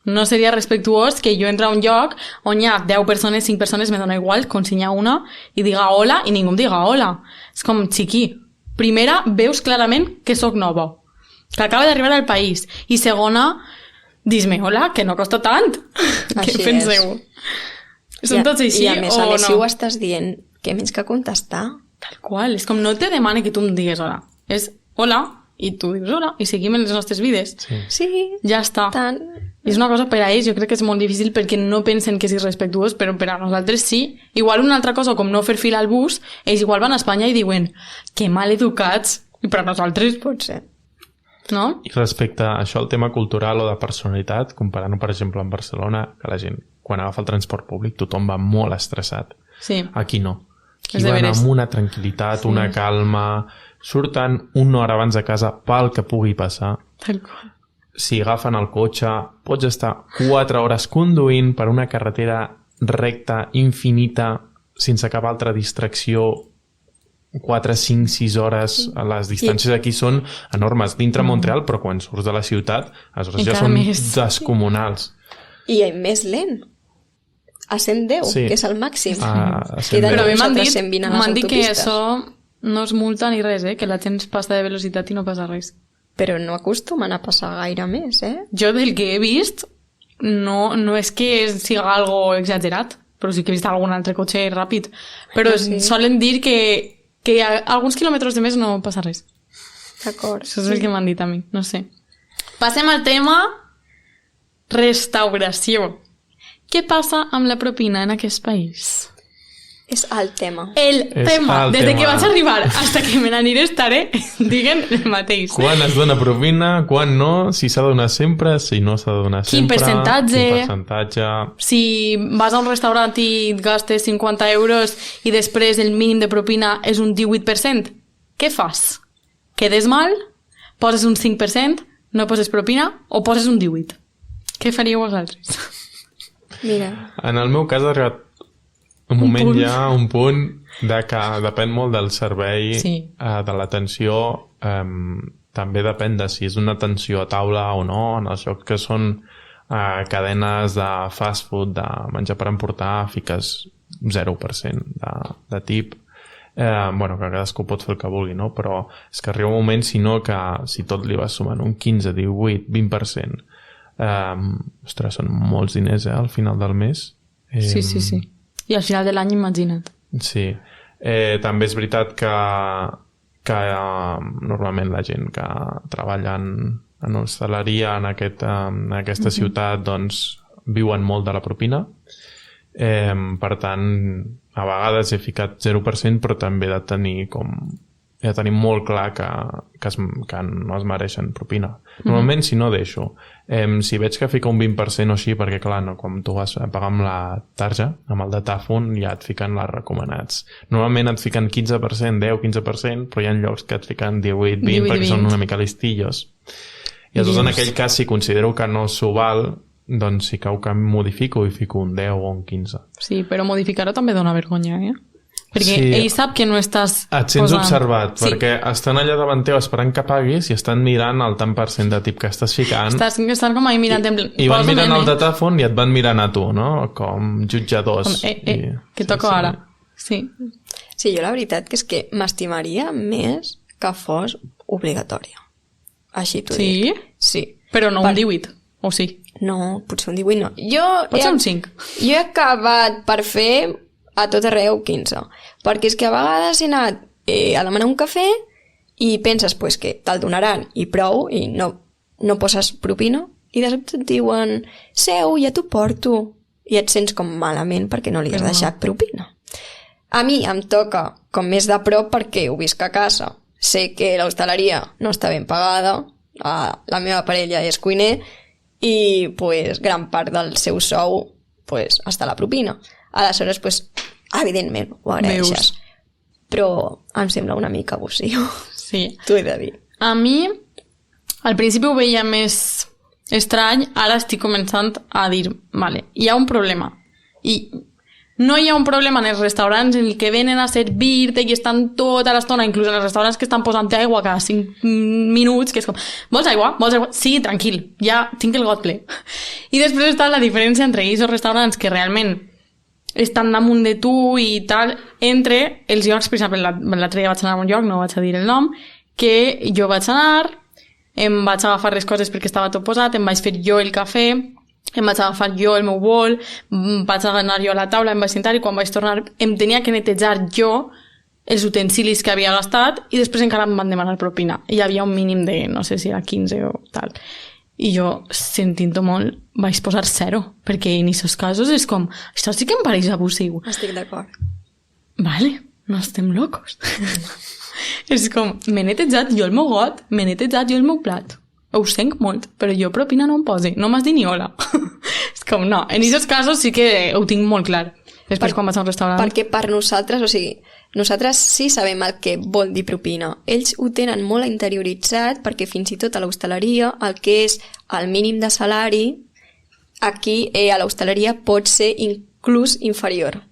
No seria respectuós que jo entri a un lloc on hi ha 10 persones, 5 persones, me dona igual, com si n'hi ha una, i diga hola i ningú em diga hola. És com, xiqui, primera, veus clarament que sóc nova, que acaba d'arribar al país. I segona, dis-me hola, que no costa tant. Què penseu? Són tots així I a més, o si no? ho estàs dient, què menys que contestar? Tal qual. És com no te demane que tu em digues hola. És hola, i tu dius hola, i seguim en les nostres vides. Sí, Ja està. tant. I és una cosa per a ells, jo crec que és molt difícil perquè no pensen que és irrespectuós, però per a nosaltres sí. Igual una altra cosa, com no fer fila al bus, ells igual van a Espanya i diuen que mal educats, i per a nosaltres pot ser. No? I respecte a això, el tema cultural o de personalitat, comparant-ho, per exemple, amb Barcelona, que la gent, quan agafa el transport públic, tothom va molt estressat. Sí. Aquí no. Aquí És van deberes. amb una tranquil·litat, una calma, surten una hora abans de casa pel que pugui passar. Tal qual. Si agafen el cotxe, pots estar 4 hores conduint per una carretera recta, infinita, sense cap altra distracció, 4, 5, 6 hores. Les distàncies aquí són enormes. Dintre Montreal, però quan surts de la ciutat, aleshores ja Encara són més. descomunals. I més lent. A 110, Sí. que és el màxim. A I 110. de Però a mi m'han nosaltres dit, 120 a les m'han dit que autopistes. això no és multa ni res, que la gent es passa de velocitat i no passa res. Però no acostumen a passar gaire més, Jo del que he vist no és que siga algo exagerat, però sí que he vist algun altre cotxe ràpid. Però Sí. solen dir que a alguns quilòmetres de més no passa res. D'acord. Això és el que m'han dit a mi, no sé. Passem al tema restauració. Què passa amb la propina en aquest país? És el tema. El És tema. el Des tema. que vaig arribar hasta que me n'aniré estaré, diguen el mateix. Quan es dona propina, quan no, si s'ha de donar sempre, si no s'ha de donar Quin sempre. percentatge? Quin percentatge. Si vas a un restaurant i et gastes 50 euros i després el mínim de propina és un 18%, què fas? Quedes mal? Poses un 5%? No poses propina? O poses un 18%? Què faríeu vosaltres? Mira, En el meu cas ha arribat un punt de que depèn molt del servei, Sí. de l'atenció, també depèn de si és una atenció a taula o no, en els llocs que són cadenes de fast food, de menjar per emportar, fiques 0% de tip. Bueno, que cadascú pot fer el que vulgui, no? Però és que arriba un moment, si tot li vas sumant un 15, 18, 20%, ostres, són molts diners, al final del mes. Sí. I al final de l'any, imagina't. Sí. També és veritat que normalment la gent que treballa en hostaleria en aquesta ciutat doncs viuen molt de la propina. Per tant, a vegades he ficat 0%, però també he de tenir molt clar que no es mereixen propina. Normalment, si no, deixo. Si veig que fica un 20% o així, perquè clar, no, quan tu vas a pagar amb la tarja, amb el datàfon, ja et fiquen les recomanats. Normalment et fiquen 15%, 10, 15%, però hi ha llocs que et fiquen 18, 20, perquè són una mica listillos. I aleshores, en aquell cas, si considero que no s'ho val, doncs si cau que modifico i fico un 10 o un 15. Sí, però modificar-ho també dona vergonya, Perquè Sí. ell sap que no estàs Et sents observat, Sí. perquè estan allà davant teu esperant que paguis i estan mirant el tant per cent de tip que estàs ficant. Estan com ahí mirant en plan, I van posa'm, mirant el datàfon i et van mirant a tu, no? Com jutjadors. que toco ara. Sí. sí, jo la veritat que és que m'estimaria més que fos obligatòria. Així t'ho Sí? dic. Sí. Però no un 18, o sí? No, potser un 18 no. Pot ser un 5. Jo he acabat per fer a tot arreu 15. Perquè és que a vegades he anat a demanar un cafè i penses pues, que te'l donaran i prou, i no poses propina, i de sobte et diuen seu, ja t'ho porto. I et sents com malament perquè no li has deixat propina. A mi em toca com més de prop perquè ho visc a casa. Sé que l'hostaleria no està ben pagada, la meva parella és cuiner i pues, gran part del seu sou pues, està a la propina. Aleshores, pues, evidentment, ho agraeixes. Però em sembla una mica abusiu. Sí. T'ho he de dir. A mi, al principi ho veia més estrany, ara estic començant a dir, vale, hi ha un problema. I no hi ha un problema en els restaurants en el que venen a servir-te i estan tota l'estona, inclús en els restaurants que estan posant aigua cada 5 minuts, que és com, vols aigua? Vols aigua? Sí, tranquil, ja tinc el got ple. I després està la diferència entre aquests restaurants que realment estan damunt de tu i tal, entre els llocs, per exemple, l'altre dia vaig anar a un lloc, no vaig a dir el nom, que jo vaig anar, em vaig agafar les coses perquè estava tot posat, em vaig fer jo el cafè, em vaig agafar jo el meu bol, vaig anar jo a la taula, em vaig sentar i quan vaig tornar em tenia que netejar jo els utensilis que havia gastat i després encara em van demanar propina. I hi havia un mínim de, no sé si era 15 o tal. I jo, sentint-ho molt, vaig posar 0, perquè en aquests casos és com, això sí que em pareix abusiu. Estic d'acord. Vale, no estem locos. És com, m'he netejat jo el meu got, m'he netejat jo el meu plat. Ho senc molt, però jo propina no em posi. No m'has dit ni hola. És com, no. En aquests casos sí que ho tinc molt clar. Després quan vaig a un restaurant... Perquè per nosaltres, o sigui, nosaltres sí sabem el que vol dir propina. Ells ho tenen molt interioritzat perquè fins i tot a l'hostaleria el que és el mínim de salari aquí a l'hostaleria pot ser inclús inferior.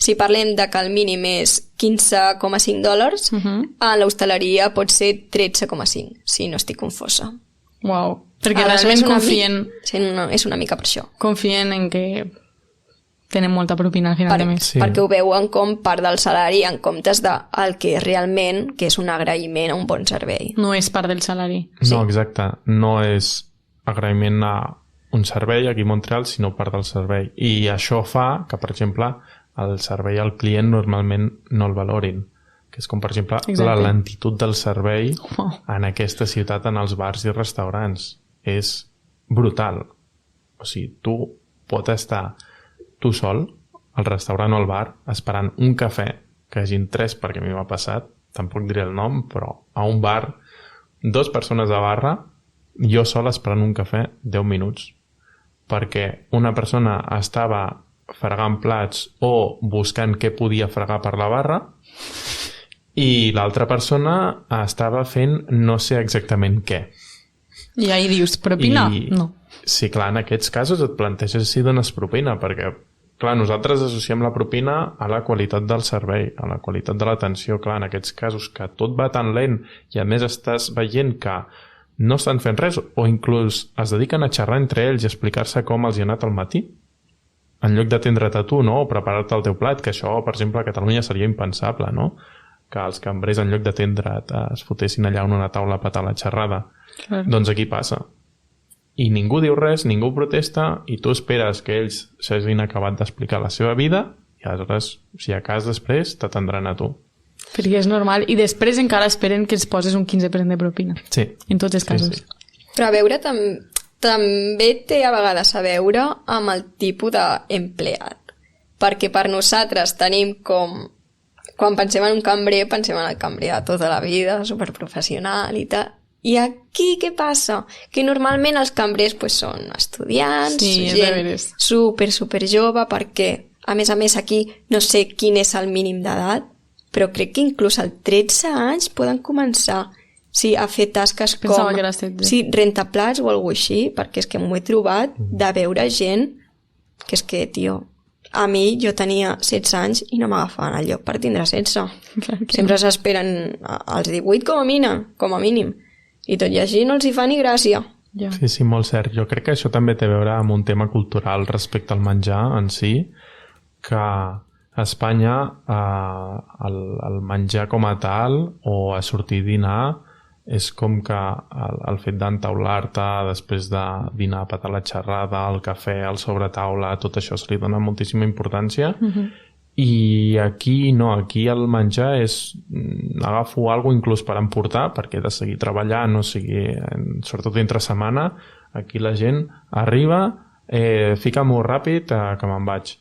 Si parlem de que el mínim és $15,5, a l'hostaleria pot ser 13,5, si no estic confosa. Uau, perquè realment confien... Sí, és una mica per això. Confien en que tenen molta propina al final de mes. Sí. Perquè ho veuen com part del salari en comptes del que realment que és un agraïment a un bon servei. No és part del salari. No, exacte. No és agraïment a un servei aquí a Montreal, sinó part del servei. I això fa que, per exemple, el servei al client normalment no el valorin. Que és com, per exemple, la lentitud del servei en aquesta ciutat, en els bars i restaurants. És brutal. O sigui, tu pots estar tu sol al restaurant o al bar esperant un cafè, que hagin 3, perquè a mi m'ha passat, tampoc diré el nom, però a un bar, 2 persones de barra, jo sol esperant un cafè 10 minuts. Perquè una persona estava fregant plats o buscant què podia fregar per la barra i l'altra persona estava fent no sé exactament què. I ahí dius, propina? No. Sí, clar, en aquests casos et planteges si dones propina, perquè, clar, nosaltres associem la propina a la qualitat del servei, a la qualitat de l'atenció. Clar, en aquests casos que tot va tan lent i a més estàs veient que no estan fent res o inclús es dediquen a xerrar entre ells i explicar-se com els hi ha anat al matí, en lloc d'atendre't a tu, no? O preparar-te el teu plat, que això, per exemple, a Catalunya seria impensable, no? Que els cambrers, en lloc d'atendre't, es fotessin allà en una taula a petar la xerrada. Clar. Doncs aquí passa. I ningú diu res, ningú protesta, i tu esperes que ells s'hagin acabat d'explicar la seva vida, i aleshores, si a cas després, t'atendran a tu. Perquè és normal. I després encara esperen que els poses un 15% de propina. Sí. En tots els casos. Sí. Però a veure, també té a vegades a veure amb el tipus d'empleat. Perquè per nosaltres tenim com... Quan pensem en un cambrer, pensem en el cambrer de tota la vida, superprofessional i tal. I aquí què passa? Que normalment els cambrers pues, són estudiants, gent super jove, perquè a més aquí no sé quin és el mínim d'edat, però crec que inclús als 13 anys poden començar a fer tasques com rentaplats o alguna així, perquè és que m'ho he trobat de veure gent que és que, tio, a mi jo tenia 16 anys i no m'agafaven al lloc per tindre 16. Sempre s'esperen als 18 com a mínim. I tot i així no els hi fa ni gràcia. Sí, molt cert. Jo crec que això també té a veure amb un tema cultural respecte al menjar en si, que a Espanya el menjar com a tal o a sortir a dinar és com que el fet d'entaular-te després de dinar, patar la xerrada, el cafè, el sobretaula, tot això se li dona moltíssima importància. I aquí no, aquí el menjar és agafo alguna cosa inclús per emportar perquè he de seguir treballant, o sigui, sobretot entre setmana, aquí la gent arriba, fica-m'ho ràpid que me'n vaig.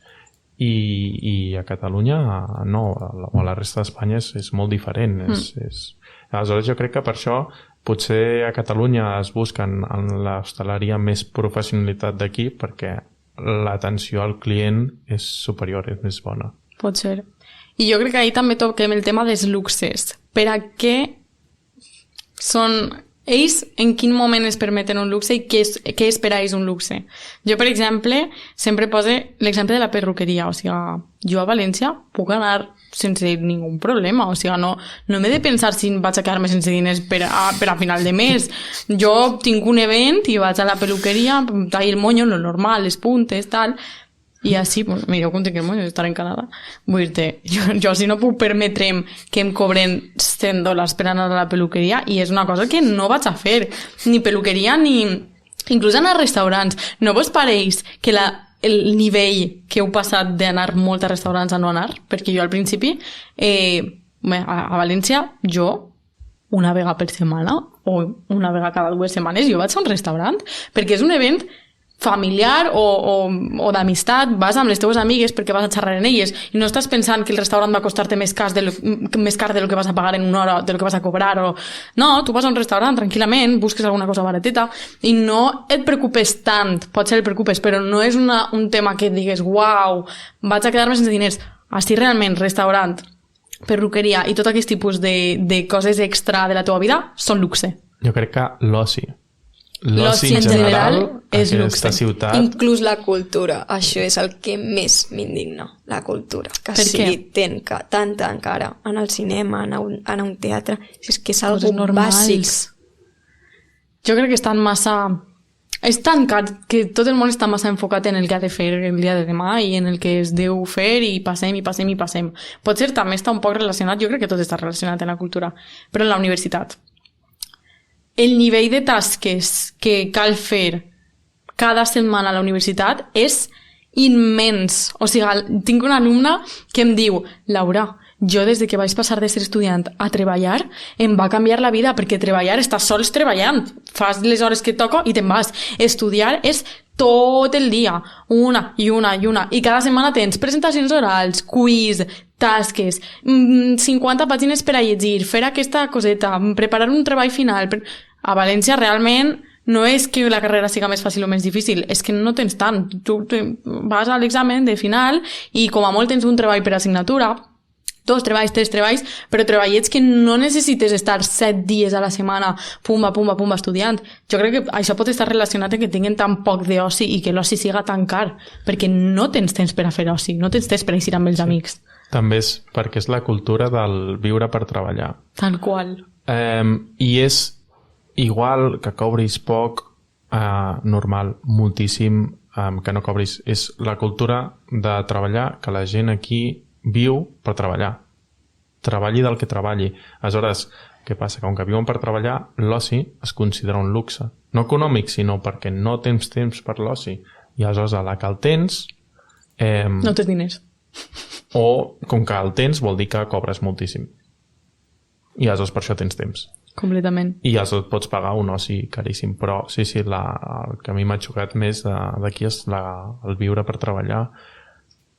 I a Catalunya no, o a la resta d'Espanya és molt diferent. Aleshores jo crec que per això potser a Catalunya es busquen en l'hostaleria més professionalitat d'aquí perquè l'atenció al client és superior, és més bona. Pot ser. I jo crec que ahir també toquem el tema dels luxes. Per a què són ells, en quin moment es permeten un luxe i què és per a ells un luxe? Jo, per exemple, sempre poso l'exemple de la perruqueria. O sigui, jo a València puc anar sense ningú problema. O sigui, no m'he de pensar si vaig a quedar-me sense diners per a final de mes. Jo tinc un event i vaig a la peluqueria, tallo el monyo, lo normal, les puntes, tal. I així, bueno, mira, jo conté que el monyo estarà en Canadà. Vull dir-te, jo si no puc permetre'm que em cobren $100 per anar a la peluqueria, i és una cosa que no vaig a fer. Ni peluqueria, ni... Inclús anar a restaurants. No vos pareix que el nivell que heu passat d'anar molt a restaurants a no anar? Perquè jo al principi, a València, jo, una vegada per setmana, o una vegada cada 2 setmanes, jo vaig a un restaurant, perquè és un event familiar o d'amistat, vas amb les teves amigues perquè vas a xerrar en elles i no estàs pensant que el restaurant va costar-te més car de lo que vas a pagar en una hora, de lo que vas a cobrar, no, tu vas a un restaurant tranquil·lament, busques alguna cosa barateta i no et preocupes tant, potser et preocupes, però no és un tema que et digues, uau, vaig a quedar-me sense diners. Així realment, restaurant, perruqueria i tot aquest tipus de coses extra de la teva vida són luxe. Jo crec que l'oci en general és luxe. Ciutat... Inclús la cultura. Això és el que més m'indigna, la cultura. Que sigui tanta encara en el cinema, en un teatre. És que és algo bàsic. Jo crec que estan massa... És tan car que tot el món està massa enfocat en el que ha de fer el dia de demà i en el que es deu fer i passem. Potser també està un poc relacionat, jo crec que tot està relacionat en la cultura, però en la universitat. El nivell de tasques que cal fer cada setmana a la universitat és immens. O sigui, tinc una alumna que em diu, Laura, jo des de que vaig passar de ser estudiant a treballar em va canviar la vida, perquè treballar, estàs sols treballant, fas les hores que toca i te'n vas. Estudiar és tot el dia, una, i cada setmana tens presentacions orals, quiz, tasques, 50 pàgines per a llegir, fer aquesta coseta, preparar un treball final. A València realment no és que la carrera siga més fàcil o més difícil, és que no tens tant. Tu vas a l'examen de final i com a molt tens un treball per assignatura, 2 treballs, 3 treballs, però treballets que no necessites estar 7 dies a la setmana pumba estudiant. Jo crec que això pot estar relacionat amb que tinguin tan poc d'oci i que l'oci siga tan car, perquè no tens temps per a fer oci, no tens temps per a eixir amb els amics. També és perquè és la cultura del viure per treballar. Tal qual. I és igual que cobris poc, normal, moltíssim que no cobris. És la cultura de treballar, que la gent aquí viu per treballar. Treballi del que treballi. Aleshores, què passa? Que com que viuen per treballar, l'oci es considera un luxe. No econòmic, sinó perquè no tens temps per l'oci. I aleshores, a la que el tens... no tens diners. O, com que el tens, vol dir que cobres moltíssim. I aleshores per això tens temps. Completament. I aleshores pots pagar un oci caríssim. Però sí, el que a mi m'ha xocat més d'aquí és el viure per treballar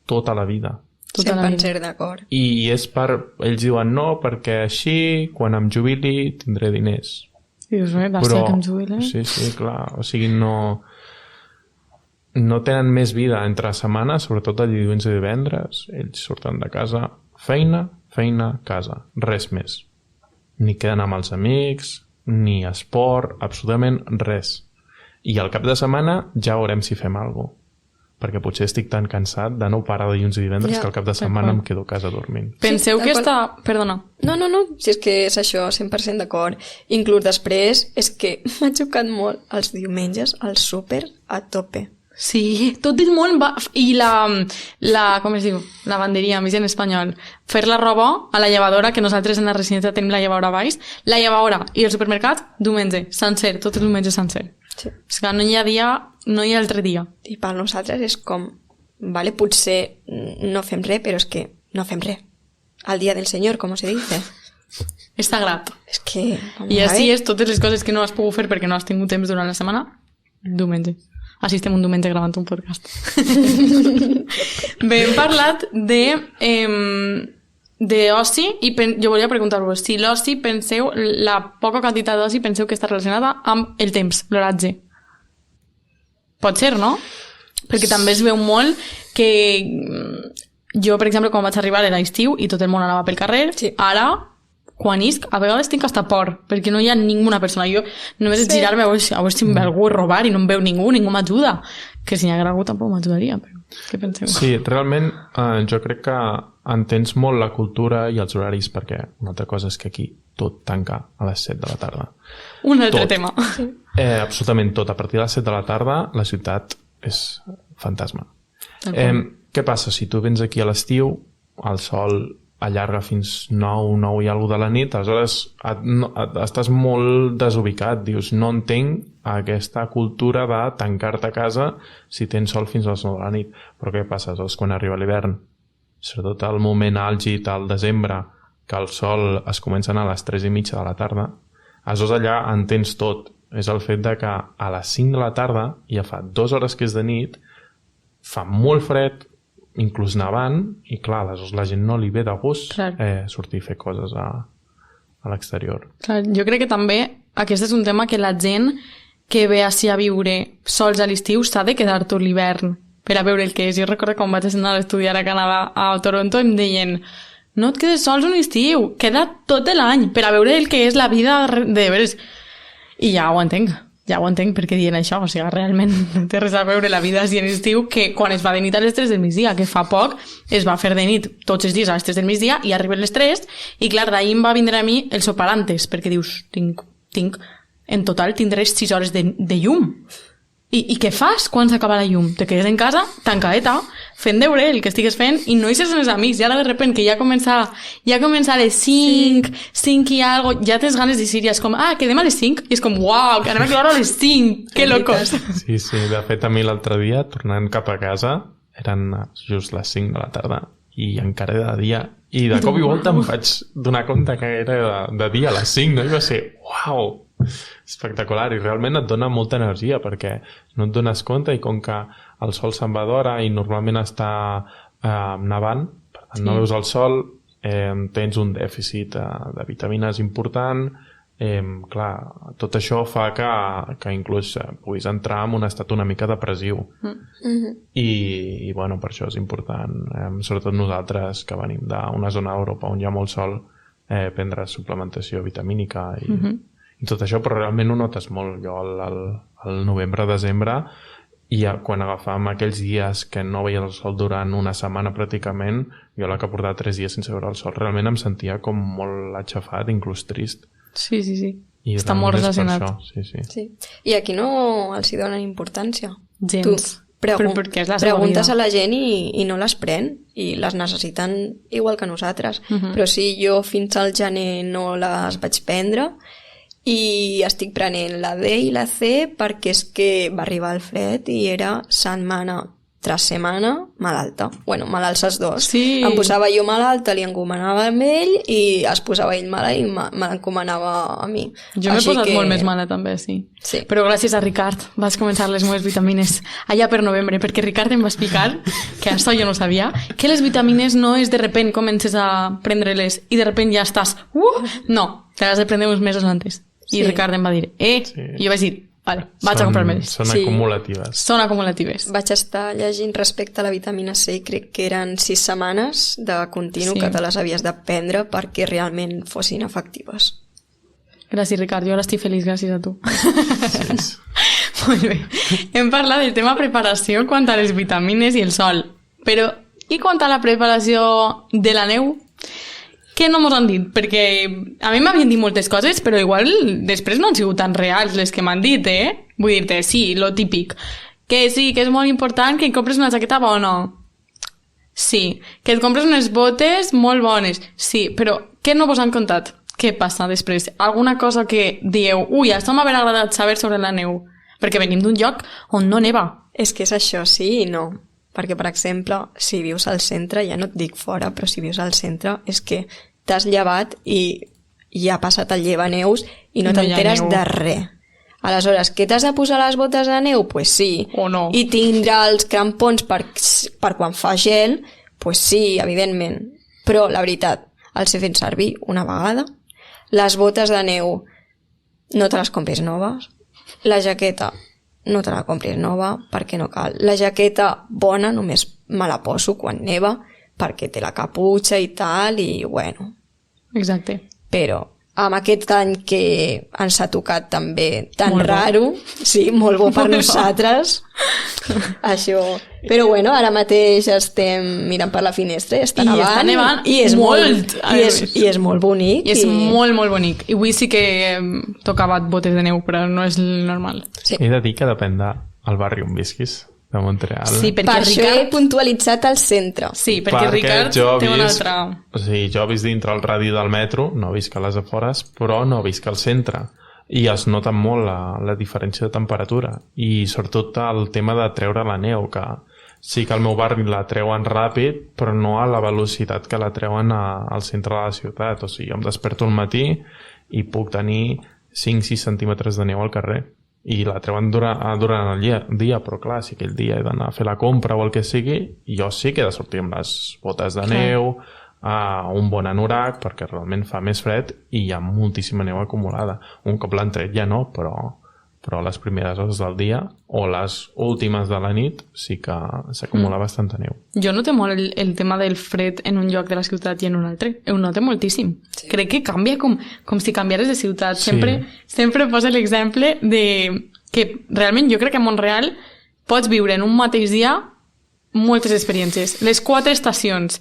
tota la vida. 100% d'acord. I és per... Ells diuen no, perquè així, quan em jubili, tindré diners. I dius, basta que em jubili. Sí, clar. O sigui, no tenen més vida entre setmana, sobretot el dilluns i divendres. Ells surten de casa, feina, casa. Res més. Ni queden amb els amics, ni esport, absolutament res. I al cap de setmana ja veurem si fem alguna cosa. Perquè potser estic tan cansat de no parar dilluns i divendres que al cap de setmana em quedo a casa dormint. Penseu que està... Perdona. No, si és que és això, 100% d'acord. Inclús després és que m'ha xocat molt els diumenges al súper a tope. Sí, tot el món va... I com es diu? Lavanderia, més en espanyol. Fer la roba a la llevadora, que nosaltres en la residència tenim la llevadora a baix. La llevadora i el supermercat, diumenge, sencer, tot el diumenge sencer. Sí. És que no hi ha dia, no hi ha altre dia. I per nosaltres és com, vale, potser no fem res, però és que no fem res. Al dia del Senyor, com se dice. És sagrat. És que... I així és totes les coses que no has pogut fer perquè no has tingut temps durant la setmana, diumenge. Així estem un diumenge gravant un podcast. Bé, hem parlat d'oci i jo volia preguntar-vos si l'oci penseu, la poca quantitat d'oci penseu que està relacionada amb el temps, l'horatge. Pot ser, no? Perquè també es veu molt que jo, per exemple, quan vaig arribar era estiu i tot el món anava pel carrer, sí. Ara... quan isc, a vegades tinc hasta por, perquè no hi ha ninguna persona. Jo només és girar-me a veure si em ve algú a robar i no em veu ningú m'ajuda. Que si n'hi hagués algú tampoc m'ajudaria, però què penseu? Sí, realment jo crec que entens molt la cultura i els horaris, perquè una altra cosa és que aquí tot tanca a les 7 de la tarda. Un altre tema. Absolutament tot. A partir de les 7 de la tarda la ciutat és fantasma. Què passa? Si tu vens aquí a l'estiu, el sol allarga fins 9 i alguna de la nit, aleshores estàs molt desubicat, dius, no entenc aquesta cultura de tancar-te a casa si tens sol fins a les 9 de la nit. Però què passa? Aleshores, quan arriba l'hivern, sobretot el moment àlgid al desembre, que el sol es comença a anar a les 3:30 de la tarda, aleshores allà entens tot. És el fet de que a les 5 de la tarda, ja fa 2 hores que és de nit, fa molt fred, inclús nevant, i clar, aleshores la gent no li ve de gust sortir a fer coses a l'exterior. Jo crec que també aquest és un tema que la gent que ve així a viure sols a l'estiu s'ha de quedar tot l'hivern per a veure el que és. Jo recordo quan vaig anar a estudiar a Canadà, a Toronto, em deien no et quedes sols un estiu, queda't tot l'any per a veure el que és la vida de veres. I ja ho entenc perquè diuen això, o sigui, realment no té res a veure la vida així en estiu que quan es va de nit a les 3 del migdia, que fa poc es va fer de nit tots els dies a les 3 del migdia i arriben les 3 i clar, d'ahir em va vindre a mi el sopar antes, perquè dius, en total tindré 6 hores de llum. I què fas quan s'acaba la llum? Te quedes en casa, tancadeta, fent deure el que estigues fent i no hi ses amb els amics. I ara de repente que ja comença a les 5 i algo, ja tens ganes de dir, ja és com, quedem a les 5 i és com, uau, que anem a quedar a les 5, que locos. Sí, de fet a mi l'altre dia, tornant cap a casa, eren just les 5 de la tarda i encara era de dia i de cop i volta em vaig donar compte que era de dia a les 5, no? I va ser, uau, espectacular, i realment et dona molta energia perquè no et dones compte i com que el sol se'n va d'hora i normalment està nevant, per tant no veus el sol, tens un dèficit de vitamines important, clar, tot això fa que inclús puguis entrar en un estat una mica depressiu i bueno, per això és important, sobretot nosaltres que venim d'una zona d'Europa on hi ha molt sol, prendre suplementació vitamínica i tot això, però realment ho notes molt. Jo al novembre-desembre, i quan agafàvem aquells dies que no veia el sol durant una setmana pràcticament, jo la que portava 3 dies sense veure el sol, realment em sentia com molt atxafat, inclús trist. Sí. I està molt relacionat. Sí. I aquí no els hi donen importància. Gens. Preguntes a la gent i no les pren i les necessiten igual que nosaltres. Però sí, jo fins al gener no les vaig prendre i estic prenent la D i la C perquè és que va arribar el fred i era setmana tras setmana malalta. Bueno, malalts els dos. Sí. Em posava jo malalta, li encomanava a ell i es posava ell mala i me l'encomanava a mi. Jo m'he posat molt més mala també, sí. Però gràcies a Ricard vas començar les meves vitamines allà per novembre, perquè Ricard em va explicar, que això jo no sabia, que les vitamines no és de repent comences a prendre-les i de repent ja estàs... No, te les has de prendre uns mesos antes. I Ricard em va dir, i jo vaig dir, vale, vaig a comprar-me-les. Són acumulatives. Són acumulatives. Vaig estar llegint respecte a la vitamina C i crec que eren 6 setmanes de continu que te les havies de prendre perquè realment fossin efectives. Gràcies, Ricard. Jo ara estic feliç gràcies a tu. Sí. Molt bé. Hem parlat del tema preparació quant a les vitamines i el sol. Però, i quant a la preparació de la neu? Què no mos han dit? Perquè a mi m'havien dit moltes coses, però igual després no han sigut tan reals les que m'han dit, Vull dir-te, sí, lo típic. Que sí, que és molt important que et compres una jaqueta bona. Sí. Que et compres unes botes molt bones. Sí, però què no vos han contat? Què passa després? Alguna cosa que dieu, ui, això m'haver agradat saber sobre la neu? Perquè venim d'un lloc on no neva. És que és això, sí i no. Perquè, per exemple, si vius al centre, ja no et dic fora, però si vius al centre, és que t'has llevat i ja ha passat el llevaneus i no t'enteres de res. Aleshores, què t'has de posar les botes de neu? Pues sí. O no. I tindrà els crampons per quan fa gel? Pues sí, evidentment. Però, la veritat, els he fet servir una vegada. Les botes de neu no te les compris noves. La jaqueta no te la compris nova perquè no cal. La jaqueta bona només me la poso quan neva perquè té la caputxa i tal i bueno. Exacte. Però amb aquest any que ens ha tocat també tan molt raro, sí, molt bo per nosaltres, això. Però bueno, ara mateix estem mirant per la finestra i està nevant. I està nevant i és molt. I és molt bonic. I és molt, molt bonic. I avui sí que tocava botes de neu, però no és normal. Sí. He de dir que depèn del barri on visquis, de Montreal. Sí, per això he puntualitzat al centre. Sí, perquè Ricard té una altra... O sigui, jo visc dintre el radi del metro, no visc a les afores, però no visc al centre. I es nota molt la diferència de temperatura. I sobretot el tema de treure la neu, que sí que al meu barri la treuen ràpid, però no a la velocitat que la treuen al centre de la ciutat. O sigui, jo em desperto al matí i puc tenir 5-6 centímetres de neu al carrer. I la treuen durant el dia, però clar, si aquell dia he d'anar a fer la compra o el que sigui, jo sí que he de sortir amb les botes de neu, un bon anorac, perquè realment fa més fred i hi ha moltíssima neu acumulada. Un cop l'han tret ja no, però les primeres hores del dia o les últimes de la nit sí que s'acumula bastanta neu. Jo noto molt el tema del fred en un lloc de la ciutat i en un altre. Ho noto moltíssim. Sí. Crec que canvia com si canviares de ciutat. Sí. Sempre posa l'exemple de que realment jo crec que a Montreal pots viure en un mateix dia moltes experiències. Les 4 estacions.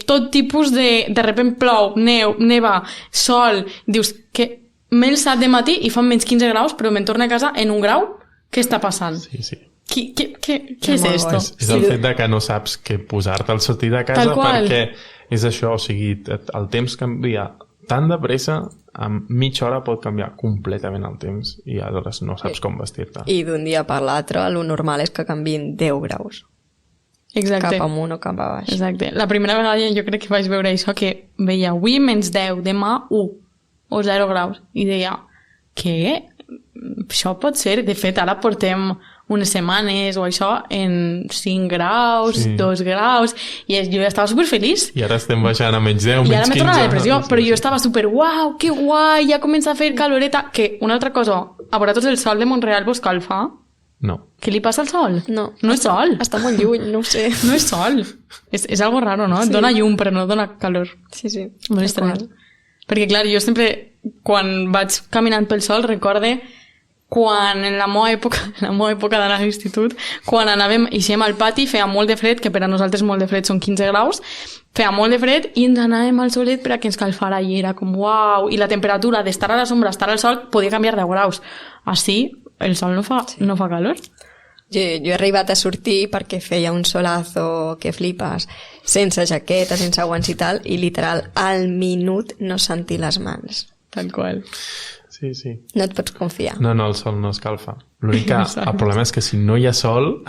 Tot tipus de repent plou, neva, sol. Dius que m'he alçat de matí i fan menys 15 graus, però me'n torno a casa en 1 grau. Què està passant? Sí. Què és esto? És el fet de que no saps què posar-te al sortir de casa perquè és això, o sigui, el temps canvia tan de pressa, en mitja hora pot canviar completament el temps i aleshores no saps com vestir-te. I d'un dia per l'altre, el normal és que canvien 10 graus. Exacte. Cap amunt o cap a baix. Exacte. La primera vegada jo crec que vaig veure això, que veia avui menys 10, demà 1 o 0 graus. I deia, què? Això pot ser? De fet, ara portem unes setmanes o això en 5 graus, 2 graus, i jo ja estava superfeliç. I ara estem baixant a menys 10, menys 15. I ara m'he tornat la depressió, però jo estava super, uau, que guai, ja comença a fer caloreta. Que una altra cosa, a vosaltres el sol de Montreal vos calfa? No. Què li passa al sol? No és sol. Està molt lluny, no ho sé. No és sol. És algo raro, no? Sí. Dona llum, però no dona calor. Sí. Molt estrany. Perquè, clar, jo sempre, quan vaig caminant pel sol, recorde quan en la meva època d'anar a l'institut, quan anàvem, eixíem al pati, feia molt de fred, que per a nosaltres molt de fred són 15 graus, feia molt de fred i ens anàvem al solet per a que ens calfara i era com uau, i la temperatura d'estar a la sombra, estar al sol, podia canviar de graus. Així, el sol no fa calor. Jo he arribat a sortir perquè feia un solazo que flipes, sense jaqueta, sense guants i tal, i literal, al minut no sentir les mans. Tal qual. Sí. No et pots confiar. No, el sol no escalfa. L'únic que el problema és que si no hi ha sol,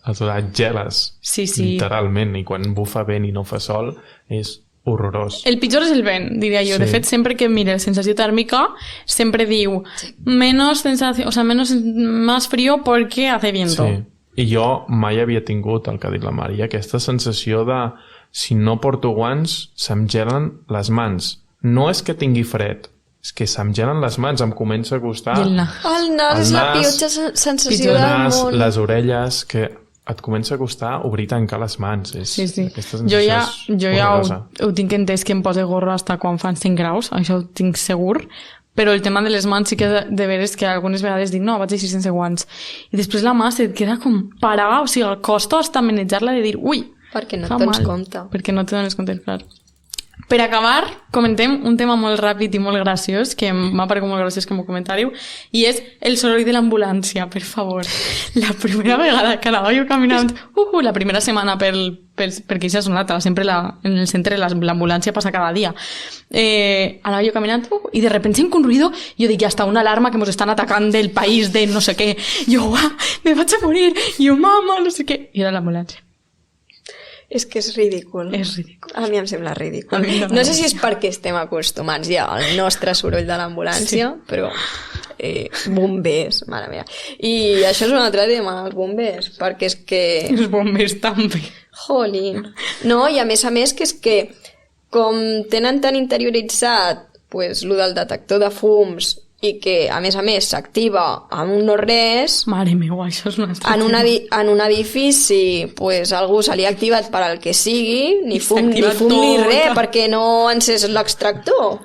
et geles. Sí. Literalment, i quan bufa vent i no fa sol, és horrorós. El pitjor és el vent, diria jo. Sí. De fet, sempre que mire la sensació tèrmica, sempre diu más frío porque hace viento. Sí. I jo mai havia tingut, el que ha dit la Maria, aquesta sensació de si no porto guants, se'm gelen les mans. No és que tingui fred, és que se'm gelen les mans, em comença a costar... I el nas. El nas és la pitjor sensació del món. Les orelles, que et comença a costar obrir i tancar les mans. Sí. Jo ja ho tinc entès que em posa gorra fins quan fan 5 graus, això ho tinc segur, però el tema de les mans sí que de veres que algunes vegades dic no, vaig així sense guants. I després la mà se't queda com parada, o sigui, el costa hasta manejar-la de dir ui, perquè no et dones compte. Perquè no te dones compte, clar. Per acabar, comentem un tema molt ràpid i molt graciós, que m'ha paregut molt graciós que m'ho comentàreu, i és el soroll de l'ambulància, per favor. La primera vegada que anava jo caminant, la primera setmana perquè això ha sonat, sempre en el centre l'ambulància passa cada dia. Anava jo caminant i de repente sento un ruido, jo dic, ja està, una alarma que ens estan atacant del país de no sé què. Jo, me vaig a morir. Jo, mama, no sé què. I era l'ambulància. És que és ridícul. És ridícul. A mi em sembla ridícul. No. No sé si és perquè estem acostumats ja al nostre soroll de l'ambulància, sí. Però bombers, mare meva. I això és un altre tema, els bombers, perquè és que... Els bombers també. Jolín. No, i a més que és que com tenen tan interioritzat pues, lo del detector de fums i que, a més, s'activa amb un no-res... Mare meva, això és una altra en un edifici, pues, algú se li ha activat per al que sigui, ni fum ni res, perquè no encès l'extractor.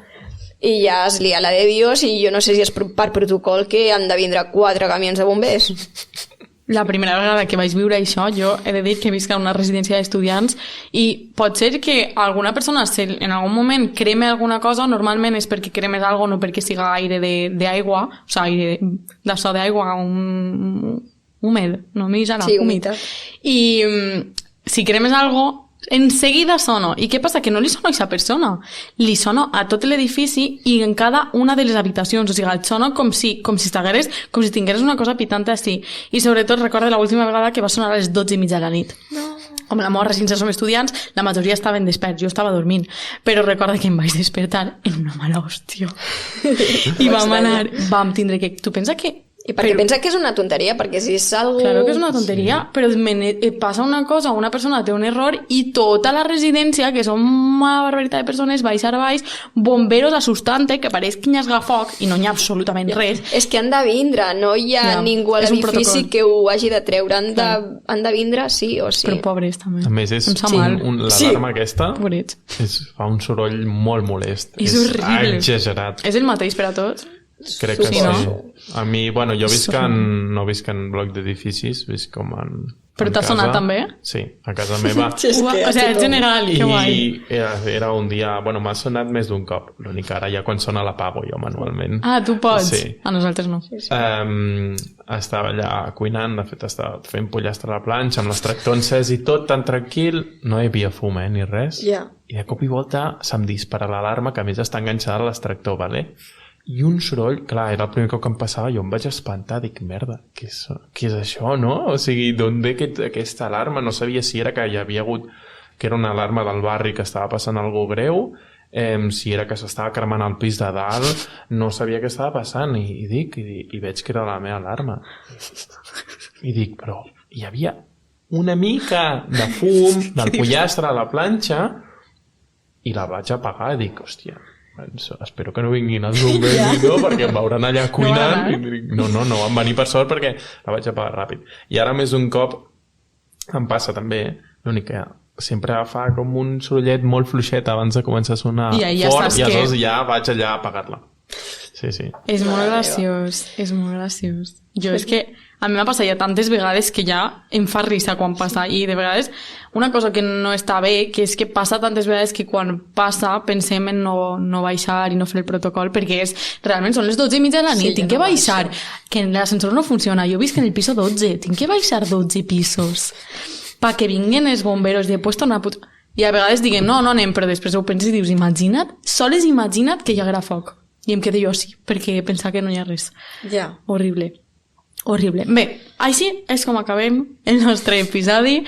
I ja es lia la de Dios i jo no sé si és per protocol que han de vindre 4 camions de bombers. La primera vegada que vaig viure això, jo he de dir que visc en una residència d'estudiants i pot ser que alguna persona en algun moment creme alguna cosa, normalment és perquè cremes alguna cosa, no perquè siga aire d'aigua, o sigui, aire d'això d'aigua, húmed, no m'hi serà, sí, humit. I si cremes alguna cosa, en seguida sono. I què passa? Que no li sono a aquesta persona. Li sono a tot l'edifici i en cada una de les habitacions. O sigui, et sono com si tingueres una cosa pitant així. I sobretot recordo l'última vegada que va sonar a les 12:30 de la nit. No. Amb la mort, sincer, som estudiants, la majoria estaven desperts, jo estava dormint. Però recordo que em vaig despertar en una mala hòstia. I vam tindre que... Tu pensa que... I perquè pensa que és una tonteria, perquè si és algo... Claro que és una tonteria, però passa una cosa, una persona té un error i tota la residència, que són una barbaritat de persones, baix a baix, bomberos assustant-te, que pareix que hi ha foc i no hi ha absolutament res. És que han de vindre, no hi ha ningú a l'edifici que ho hagi de treure, han de vindre sí o sí. Però pobres també. A més, l'alarma aquesta fa un soroll molt molest. És horrible. Exagerat. És el mateix per a tots? Crec que sí. No? A mi, bueno, jo no visc en bloc d'edificis, visc com en Però t'ha sonat també? Sí, a casa meva. O sigui, en general, que guai. I era un dia... Bueno, m'ha sonat més d'un cop. L'únic que ara ja quan sona l'apago jo manualment. Ah, tu pots? Sí. A nosaltres no. Sí. Estava allà cuinant, de fet estava fent pollastre a la planxa, amb l'extractor encès i tot tan tranquil. No hi havia fum, ni res. Yeah. I de cop i volta se'm dispara l'alarma, que a més està enganxada a l'extractor, vale? I un soroll, clar, era el primer cop que em passava, jo em vaig espantar, dic, merda, què és això, no? O sigui, d'on ve aquesta alarma? No sabia si era que hi havia hagut, que era una alarma del barri que estava passant alguna greu, si era que s'estava cremant al pis de dalt, no sabia què estava passant, i veig que era la meva alarma. I dic, però hi havia una mica de fum del pollastre a la planxa i la vaig apagar i dic, hòstia, espero que no vinguin els bombers perquè em veuran allà cuinant no van venir per sort perquè la vaig apagar ràpid. I ara més d'un cop em passa també, l'únic que sempre fa com un sorollet molt fluixet abans de començar a sonar fort i aleshores ja vaig allà a apagar-la. Sí. És molt graciós, Jo és que a mi m'ha passat ja tantes vegades que ja em fa risa quan passa i de vegades una cosa que no està bé, que és que passa tantes vegades que quan passa pensem en no baixar i no fer el protocol perquè realment són les 12:30 de la nit, tinc que baixar, que l'ascensor no funciona, jo visc en el piso 12, tinc que baixar 12 pisos pa que vinguin els bomberos i després tornar a i a vegades diguem no anem, però després ho penses i dius imagina't que hi haguera foc i em quedo jo així, perquè pensar que no hi ha res. Horrible. Bé, així és com acabem el nostre episodi.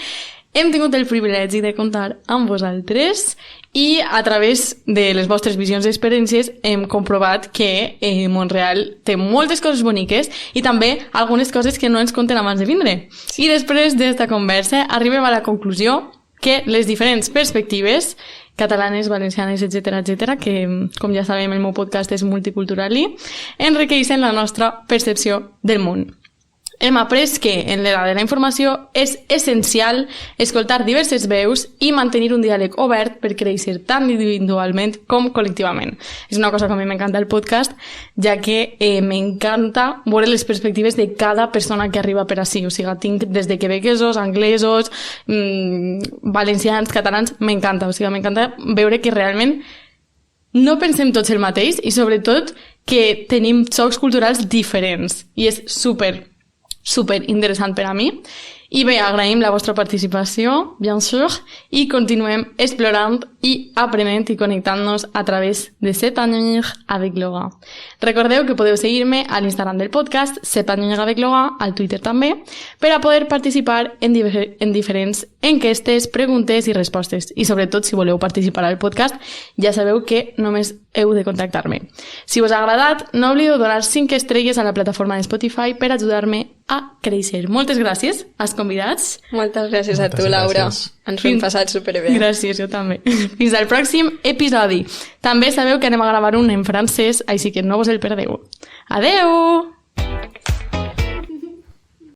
Hem tingut el privilegi de comptar amb vosaltres i a través de les vostres visions i experiències hem comprovat que Mont-real té moltes coses boniques i també algunes coses que no ens conten abans de vindre. I després d'esta conversa arribem a la conclusió que les diferents perspectives catalanes, valencianes, etc., que, com ja sabem, el meu podcast és multicultural i enriqueixen la nostra percepció del món. hem après que en l'era de la informació és essencial escoltar diverses veus i mantenir un diàleg obert per créixer tant individualment com col·lectivament. És una cosa que a mi m'encanta el podcast, ja que m'encanta veure les perspectives de cada persona que arriba per ací. O sigui, tinc des de quebequesos, anglesos, valencians, catalans, m'encanta. O sigui, m'encanta veure que realment no pensem tots el mateix i sobretot que tenim xocs culturals diferents i és super interessant per a mi. I bé, agraïm la vostra participació, bien sûr, i continuem explorant i aprenent i connectant-nos a través de C'est pas nuire avec Laura. Recordeu que podeu seguir-me a l'Instagram del podcast, C'est pas nuire avec Laura, al Twitter també, per a poder participar en diferents enquestes, preguntes i respostes. I sobretot, si voleu participar al podcast, ja sabeu que només heu de contactar-me. Si us ha agradat, no oblideu donar 5 estrelles a la plataforma de Spotify per ajudar-me a créixer. Moltes gràcies als convidats. Moltes gràcies a tu, Laura. Ens ho hem passat superbé. Gràcies, jo també. Fins al pròxim episodi. També sabeu que anem a gravar un en francès, així que no vos el perdeu. Adeu!